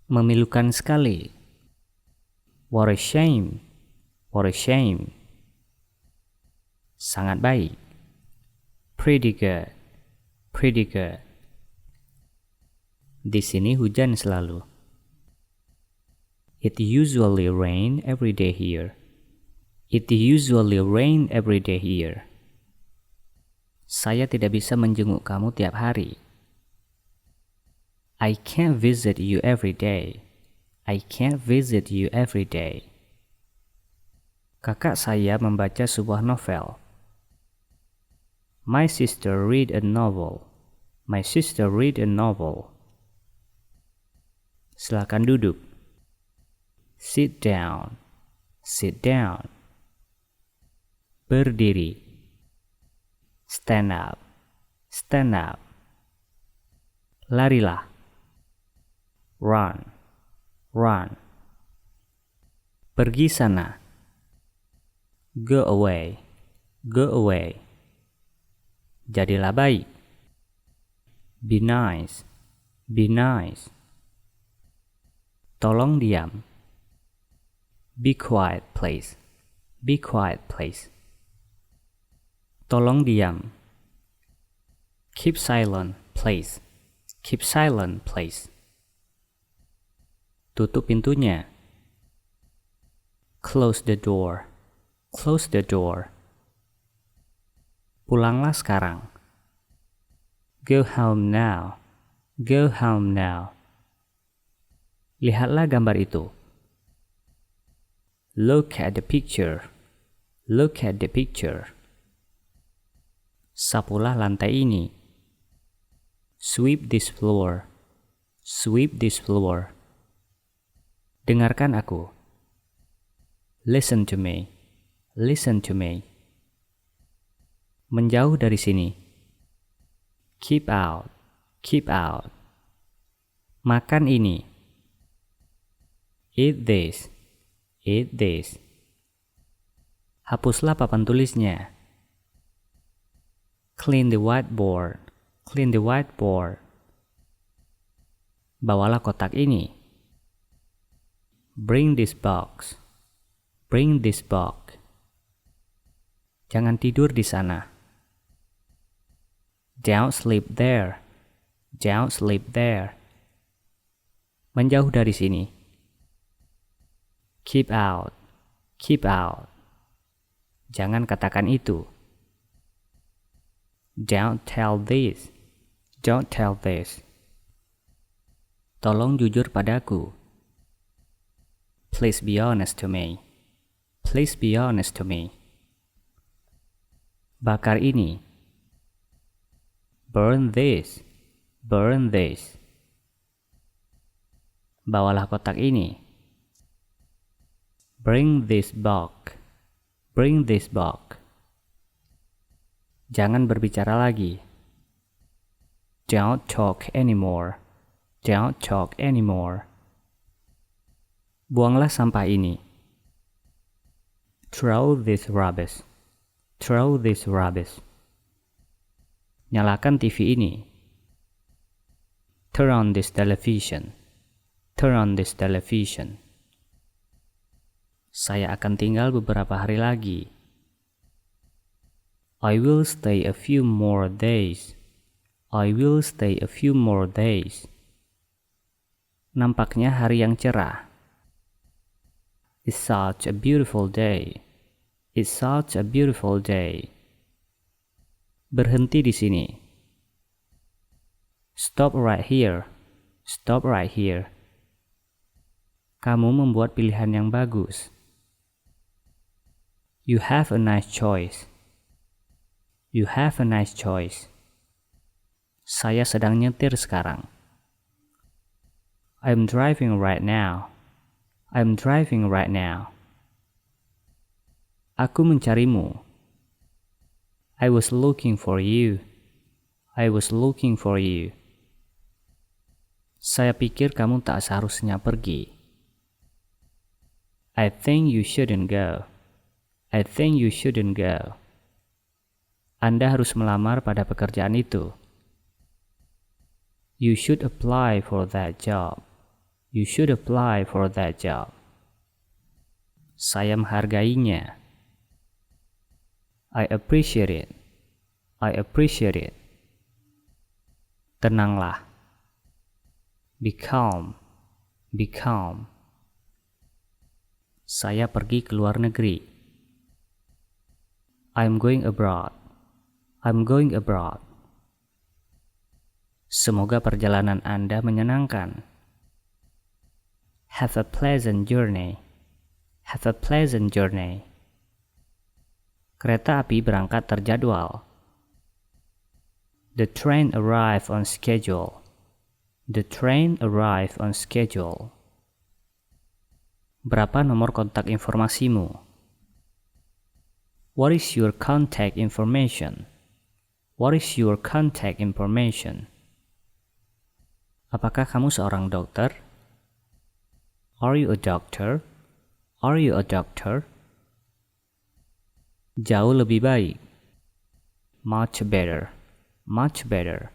Memilukan sekali. What a shame. What a shame. Sangat baik. Pretty good. Pretty good. Di sini hujan selalu. It usually rain every day here. It usually rain every day here. Saya tidak bisa menjenguk kamu tiap hari. I can't visit you every day. I can't visit you every day. Kakak saya membaca sebuah novel. My sister read a novel. My sister read a novel. Silakan duduk. Sit down. Sit down. Berdiri. Stand up. Stand up. Larilah. Run. Run. Pergi sana. Go away. Go away. Jadilah baik. Be nice. Be nice. Tolong diam. Be quiet, please. Be quiet, please. Tolong diam. Keep silent, please. Keep silent, please. Tutup pintunya. Close the door. Close the door. Pulanglah sekarang. Go home now. Go home now. Lihatlah gambar itu. Look at the picture. Look at the picture. Sapulah lantai ini. Sweep this floor. Sweep this floor. Dengarkan aku. Listen to me. Listen to me. Menjauh dari sini. Keep out. Keep out. Makan ini. Eat this. Eat this. Hapuslah papan tulisnya. Clean the whiteboard. Clean the whiteboard. Bawalah kotak ini. Bring this box. Bring this box. Jangan tidur di sana. Don't sleep there. Don't sleep there. Menjauh dari sini. Keep out. Keep out. Jangan katakan itu. Don't tell this. Don't tell this. Tolong jujur padaku. Please be honest to me. Please be honest to me. Bakar ini. Burn this. Burn this. Bawalah kotak ini. Bring this box. Bring this box. Jangan berbicara lagi. Don't talk anymore. Don't talk anymore. Buanglah sampah ini. Throw this rubbish. Throw this rubbish. Nyalakan TV ini. Turn on this television. Turn on this television. Saya akan tinggal beberapa hari lagi. I will stay a few more days. I will stay a few more days. Nampaknya hari yang cerah. It's such a beautiful day. It's such a beautiful day. Berhenti di sini. Stop right here. Stop right here. Kamu membuat pilihan yang bagus. You have a nice choice. You have a nice choice. Saya sedang nyetir sekarang. I'm driving right now. I'm driving right now. Aku mencarimu. I was looking for you. I was looking for you. Saya pikir kamu tak seharusnya pergi. I think you shouldn't go. I think you shouldn't go. Anda harus melamar pada pekerjaan itu. You should apply for that job. You should apply for that job. Saya menghargainya. I appreciate it. I appreciate it. Tenanglah. Be calm. Be calm. Saya pergi ke luar negeri. I'm going abroad. I'm going abroad. Semoga perjalanan Anda menyenangkan. Have a pleasant journey. Have a pleasant journey. Kereta api berangkat terjadwal. The train arrived on schedule. The train arrived on schedule. Berapa nomor kontak informasimu? What is your contact information? What is your contact information? Apakah kamu seorang dokter? Are you a doctor? Are you a doctor? Jauh lebih baik. Much better. Much better.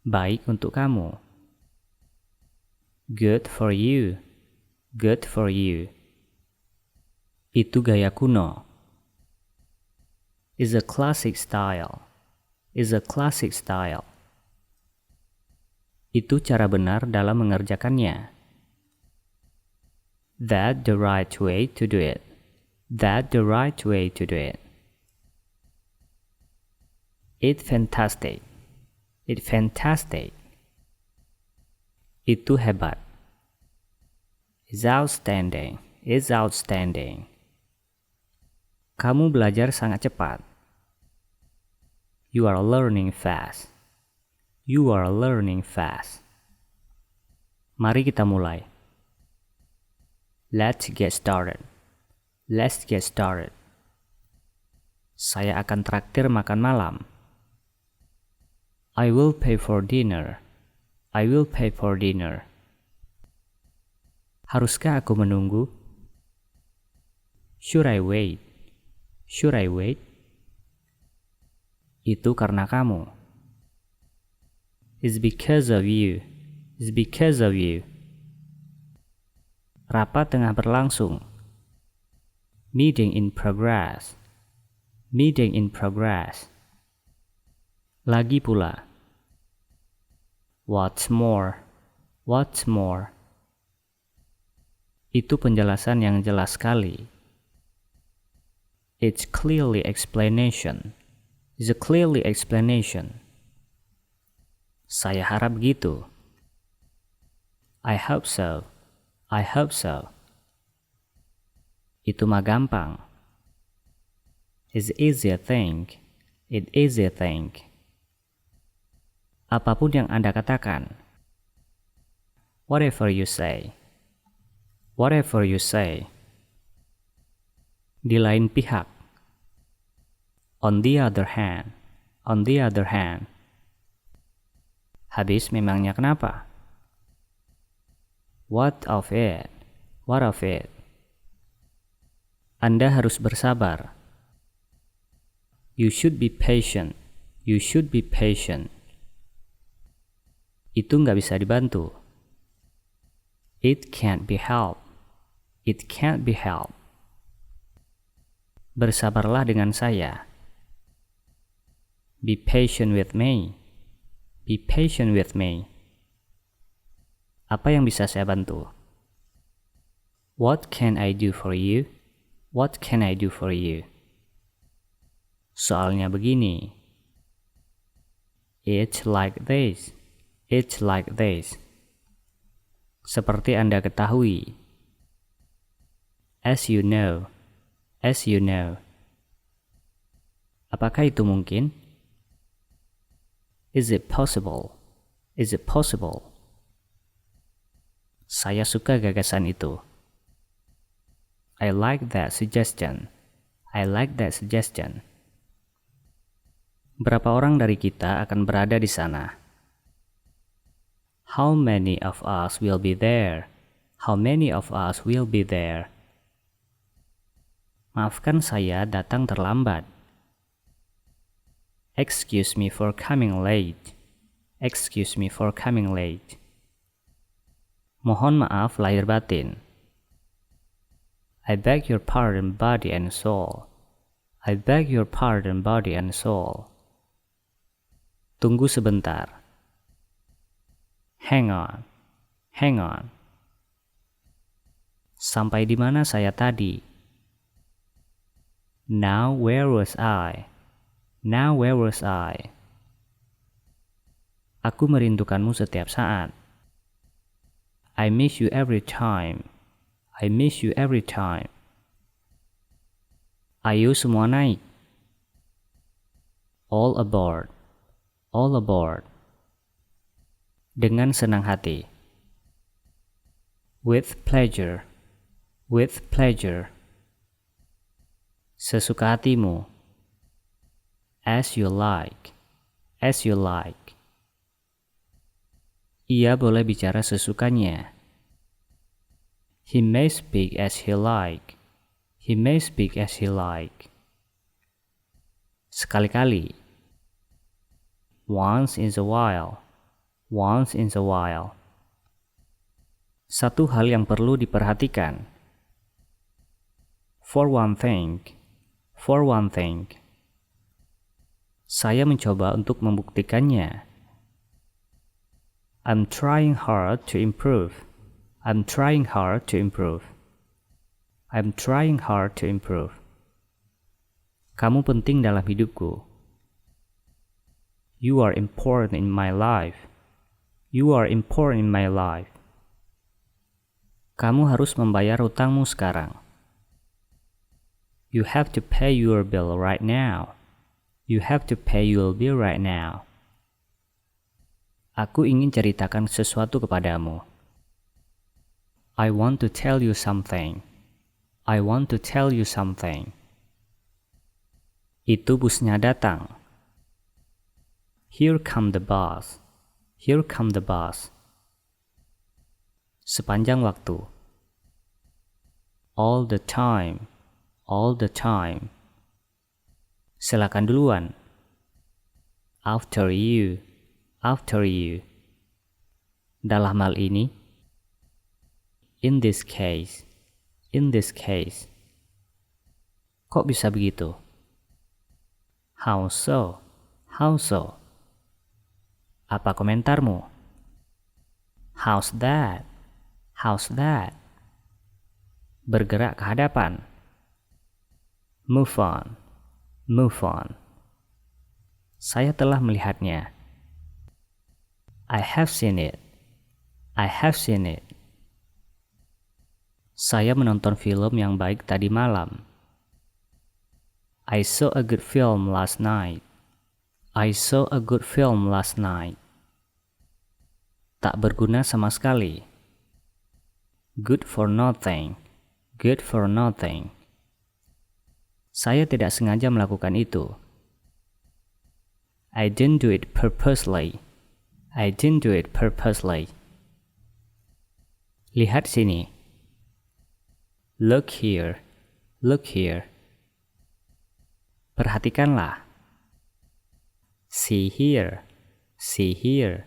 Baik untuk kamu. Good for you. Good for you. Itu gaya kuno. is a classic style. Is a classic style. Itu cara benar dalam mengerjakannya. That the right way to do it. That the right way to do it. It fantastic. It fantastic. Itu hebat. It's outstanding. It's outstanding. Kamu belajar sangat cepat. You are learning fast. You are learning fast. Mari kita mulai. Let's get started. Let's get started. Saya akan traktir makan malam. I will pay for dinner. I will pay for dinner. Haruskah aku menunggu? Should I wait? Should I wait? Itu karena kamu. It's because of you. It's because of you. Rapat tengah berlangsung. Meeting in progress. Meeting in progress. Lagi pula. What's more? What's more? Itu penjelasan yang jelas sekali. It's clearly explanation. It's a clearly explanation. Saya harap gitu. I hope so. I hope so. Itu mah gampang. It's easy a thing. It is a thing. Apapun yang Anda katakan. Whatever you say. Whatever you say. Di lain pihak. On the other hand. On the other hand. Habis memangnya kenapa? What of it? What of it? Anda harus bersabar. You should be patient. You should be patient. Itu nggak bisa dibantu. It can't be helped. It can't be helped. Bersabarlah dengan saya. Be patient with me. Be patient with me. Apa yang bisa saya bantu? What can I do for you? What can I do for you? Soalnya begini. It's like this. It's like this. Seperti Anda ketahui. As you know. As you know. Apakah itu mungkin? Is it possible? Is it possible? Saya suka gagasan itu. I like that suggestion. I like that suggestion. Berapa orang dari kita akan berada di sana? How many of us will be there? How many of us will be there? Maafkan saya datang terlambat. Excuse me for coming late. Excuse me for coming late. Mohon maaf lahir batin. I beg your pardon body and soul. I beg your pardon body and soul. Tunggu sebentar. Hang on. Hang on. Sampai di mana saya tadi? Now where was I? Now where was I? Aku merindukanmu setiap saat. I miss you every time. I miss you every time. Ayo semua naik. All aboard. All aboard. Dengan senang hati. With pleasure. With pleasure. Sesuka hatimu. As you like. As you like. Ia boleh bicara sesukanya. He may speak as he like. He may speak as he like. Sekali-kali. Once in a while. Once in a while. Satu hal yang perlu diperhatikan. For one thing. For one thing. Saya mencoba untuk membuktikannya. I'm trying hard to improve. I'm trying hard to improve. I'm trying hard to improve. Kamu penting dalam hidupku. You are important in my life. You are important in my life. Kamu harus membayar hutangmu sekarang. You have to pay your bill right now. You have to pay your bill right now. Aku ingin ceritakan sesuatu kepadamu. I want to tell you something. I want to tell you something. Itu busnya datang. Here come the bus. Here come the bus. Sepanjang waktu. All the time. All the time. Silakan duluan. After you. After you. Dalam hal ini. In this case. In this case. Kok bisa begitu? How so? How so? Apa komentarmu? How's that? How's that? Bergerak ke hadapan. Move on. Move on. Saya telah melihatnya. I have seen it. I have seen it. Saya menonton film yang baik tadi malam. I saw a good film last night. I saw a good film last night. Tak berguna sama sekali. Good for nothing. Good for nothing. Saya tidak sengaja melakukan itu. I didn't do it purposely. I didn't do it purposely. Lihat sini. Look here. Look here. Perhatikanlah. See here. See here.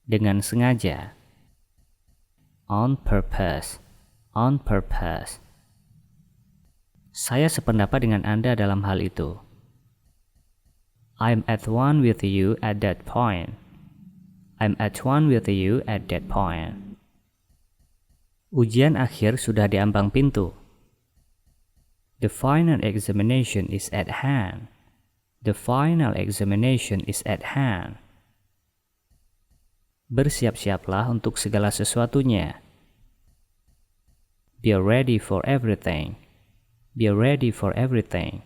Dengan sengaja. On purpose. On purpose. Saya sependapat dengan Anda dalam hal itu. I'm at one with you at that point. I'm at one with you at that point. Ujian akhir sudah di ambang pintu. The final examination is at hand. The final examination is at hand. Bersiap-siaplah untuk segala sesuatunya. Be ready for everything. Be ready for everything.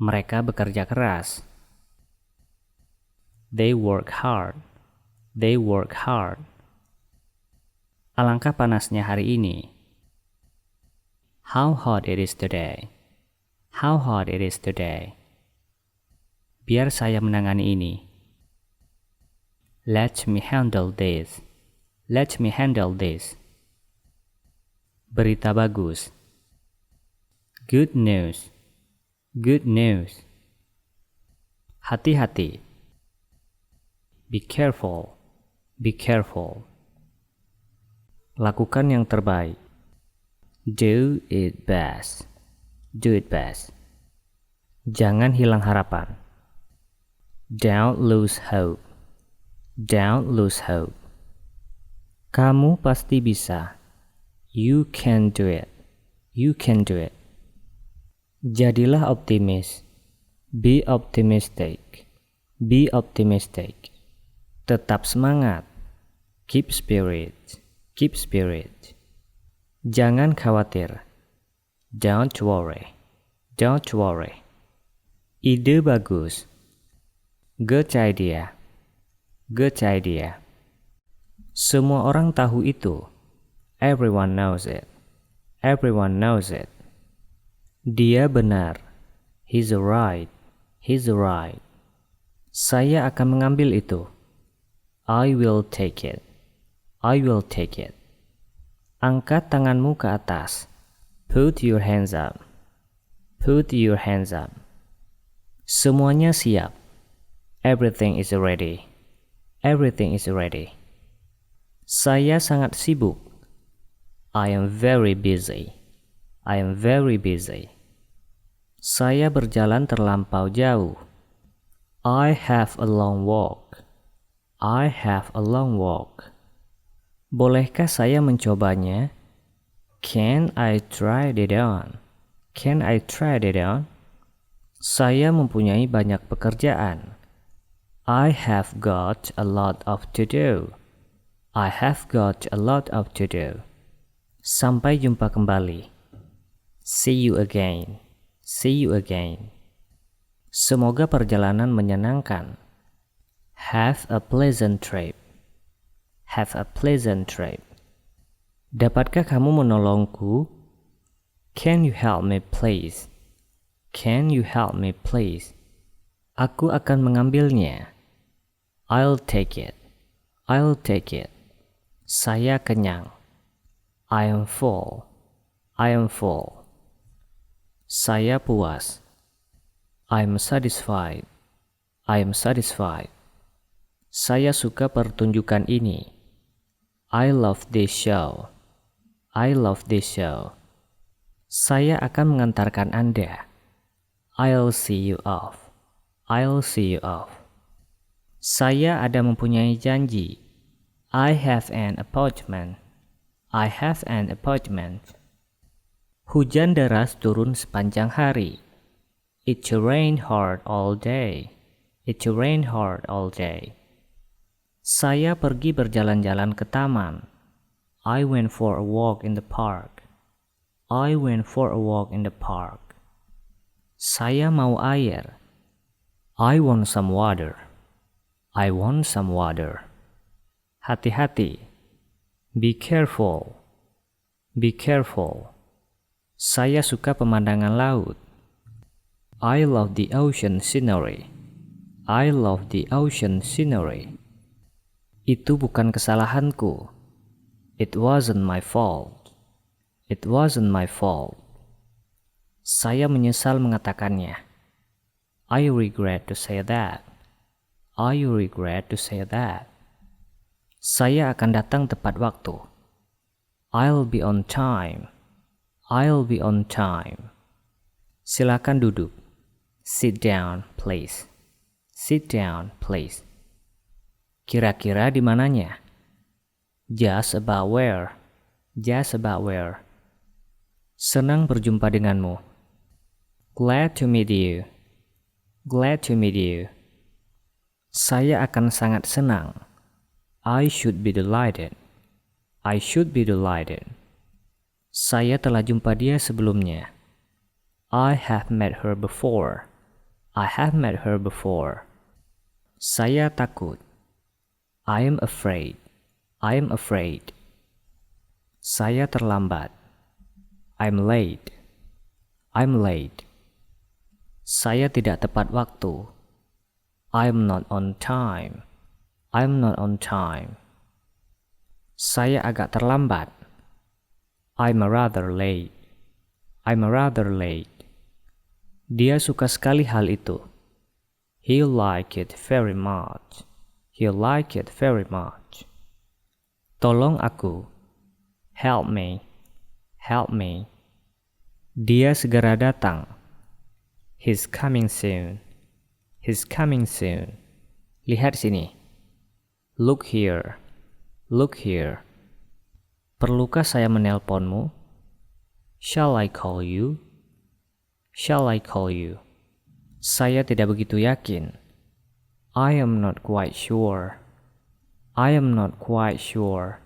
Mereka bekerja keras. They work hard. They work hard. Alangkah panasnya hari ini. How hot it is today. How hot it is today. Biar saya menangani ini. Let me handle this. Let me handle this. Berita bagus. Good news. Good news. Hati-hati. Be careful. Be careful. Lakukan yang terbaik. Do it best. Do it best. Jangan hilang harapan. Don't lose hope. Don't lose hope. Kamu pasti bisa. You can do it. You can do it. Jadilah optimis. Be optimistic. Be optimistic. Tetap semangat. Keep spirit. Keep spirit. Jangan khawatir. Don't worry. Don't worry. Ide bagus. Good idea. Good idea. Semua orang tahu itu. Everyone knows it. Everyone knows it. Dia benar. He's right. He's right. Saya akan mengambil itu. I will take it. I will take it. Angkat tanganmu ke atas. Put your hands up. Put your hands up. Semuanya siap. Everything is ready. Everything is ready. Saya sangat sibuk. I am very busy. I am very busy. Saya berjalan terlampau jauh. I have a long walk. I have a long walk. Bolehkah saya mencobanya? Can I try it on? Can I try it on? Saya mempunyai banyak pekerjaan. I have got a lot of to do. I have got a lot of to do. Sampai jumpa kembali. See you again. See you again. Semoga perjalanan menyenangkan. Have a pleasant trip. Have a pleasant trip. Dapatkah kamu menolongku? Can you help me please? Can you help me please? Aku akan mengambilnya. I'll take it. I'll take it. Saya kenyang. I am full. I am full. Saya puas. I am satisfied. I am satisfied. Saya suka pertunjukan ini. I love this show. I love this show. Saya akan mengantarkan Anda. I'll see you off. I'll see you off. Saya ada mempunyai janji. I have an appointment. I have an appointment. Hujan deras turun sepanjang hari. It rained hard all day. It rained hard all day. Saya pergi berjalan-jalan ke taman. I went for a walk in the park. I went for a walk in the park. Saya mau air. I want some water. I want some water. Hati-hati. Be careful. Be careful. Saya suka pemandangan laut. I love the ocean scenery. I love the ocean scenery. Itu bukan kesalahanku. It wasn't my fault. It wasn't my fault. Saya menyesal mengatakannya. I regret to say that. I regret to say that. Saya akan datang tepat waktu. I'll be on time. I'll be on time. Silakan duduk. Sit down, please. Sit down, please. Kira-kira di mananya? Just about where? Just about where? Senang berjumpa denganmu. Glad to meet you. Glad to meet you. Saya akan sangat senang. I should be delighted. I should be delighted. Saya telah jumpa dia sebelumnya. I have met her before. I have met her before. Saya takut. I am afraid. I am afraid. Saya terlambat. I'm late. I'm late. Saya tidak tepat waktu. I'm not on time. I'm not on time. Saya agak terlambat. I'm rather late. I'm rather late. Dia suka sekali hal itu. He'll like it very much. He'll like it very much. Tolong aku. Help me. Help me. Dia segera datang. He's coming soon. He's coming soon. Lihat sini. Look here. Look here. Perlukah saya menelponmu? Shall I call you? Shall I call you? Saya tidak begitu yakin. I am not quite sure. I am not quite sure.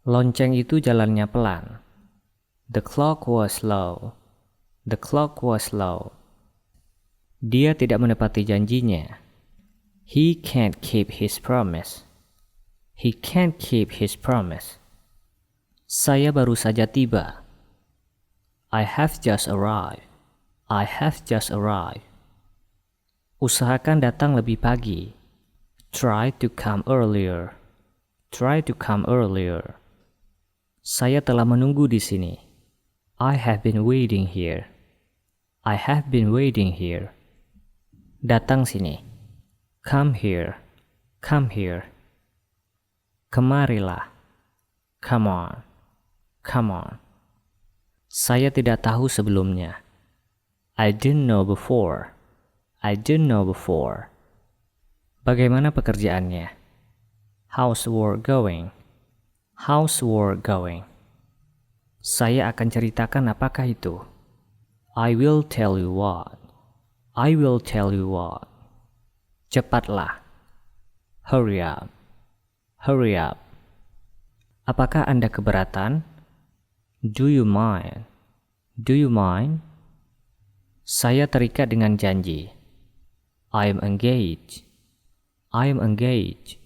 Lonceng itu jalannya pelan. The clock was slow. The clock was slow. Dia tidak menepati janjinya. He can't keep his promise. He can't keep his promise. Saya baru saja tiba. I have just arrived. I have just arrived. Usahakan datang lebih pagi. Try to come earlier. Try to come earlier. Saya telah menunggu di sini. I have been waiting here. I have been waiting here. Datang sini. Come here. Come here. Kemarilah. Come on. Come on. Saya tidak tahu sebelumnya. I didn't know before. I didn't know before. Bagaimana pekerjaannya? How's work going? How's work going? Saya akan ceritakan apakah itu. I will tell you what. I will tell you what. Cepatlah. Hurry up. Hurry up. Apakah Anda keberatan? Do you mind? Do you mind? Saya terikat dengan janji. I am engaged. I am engaged.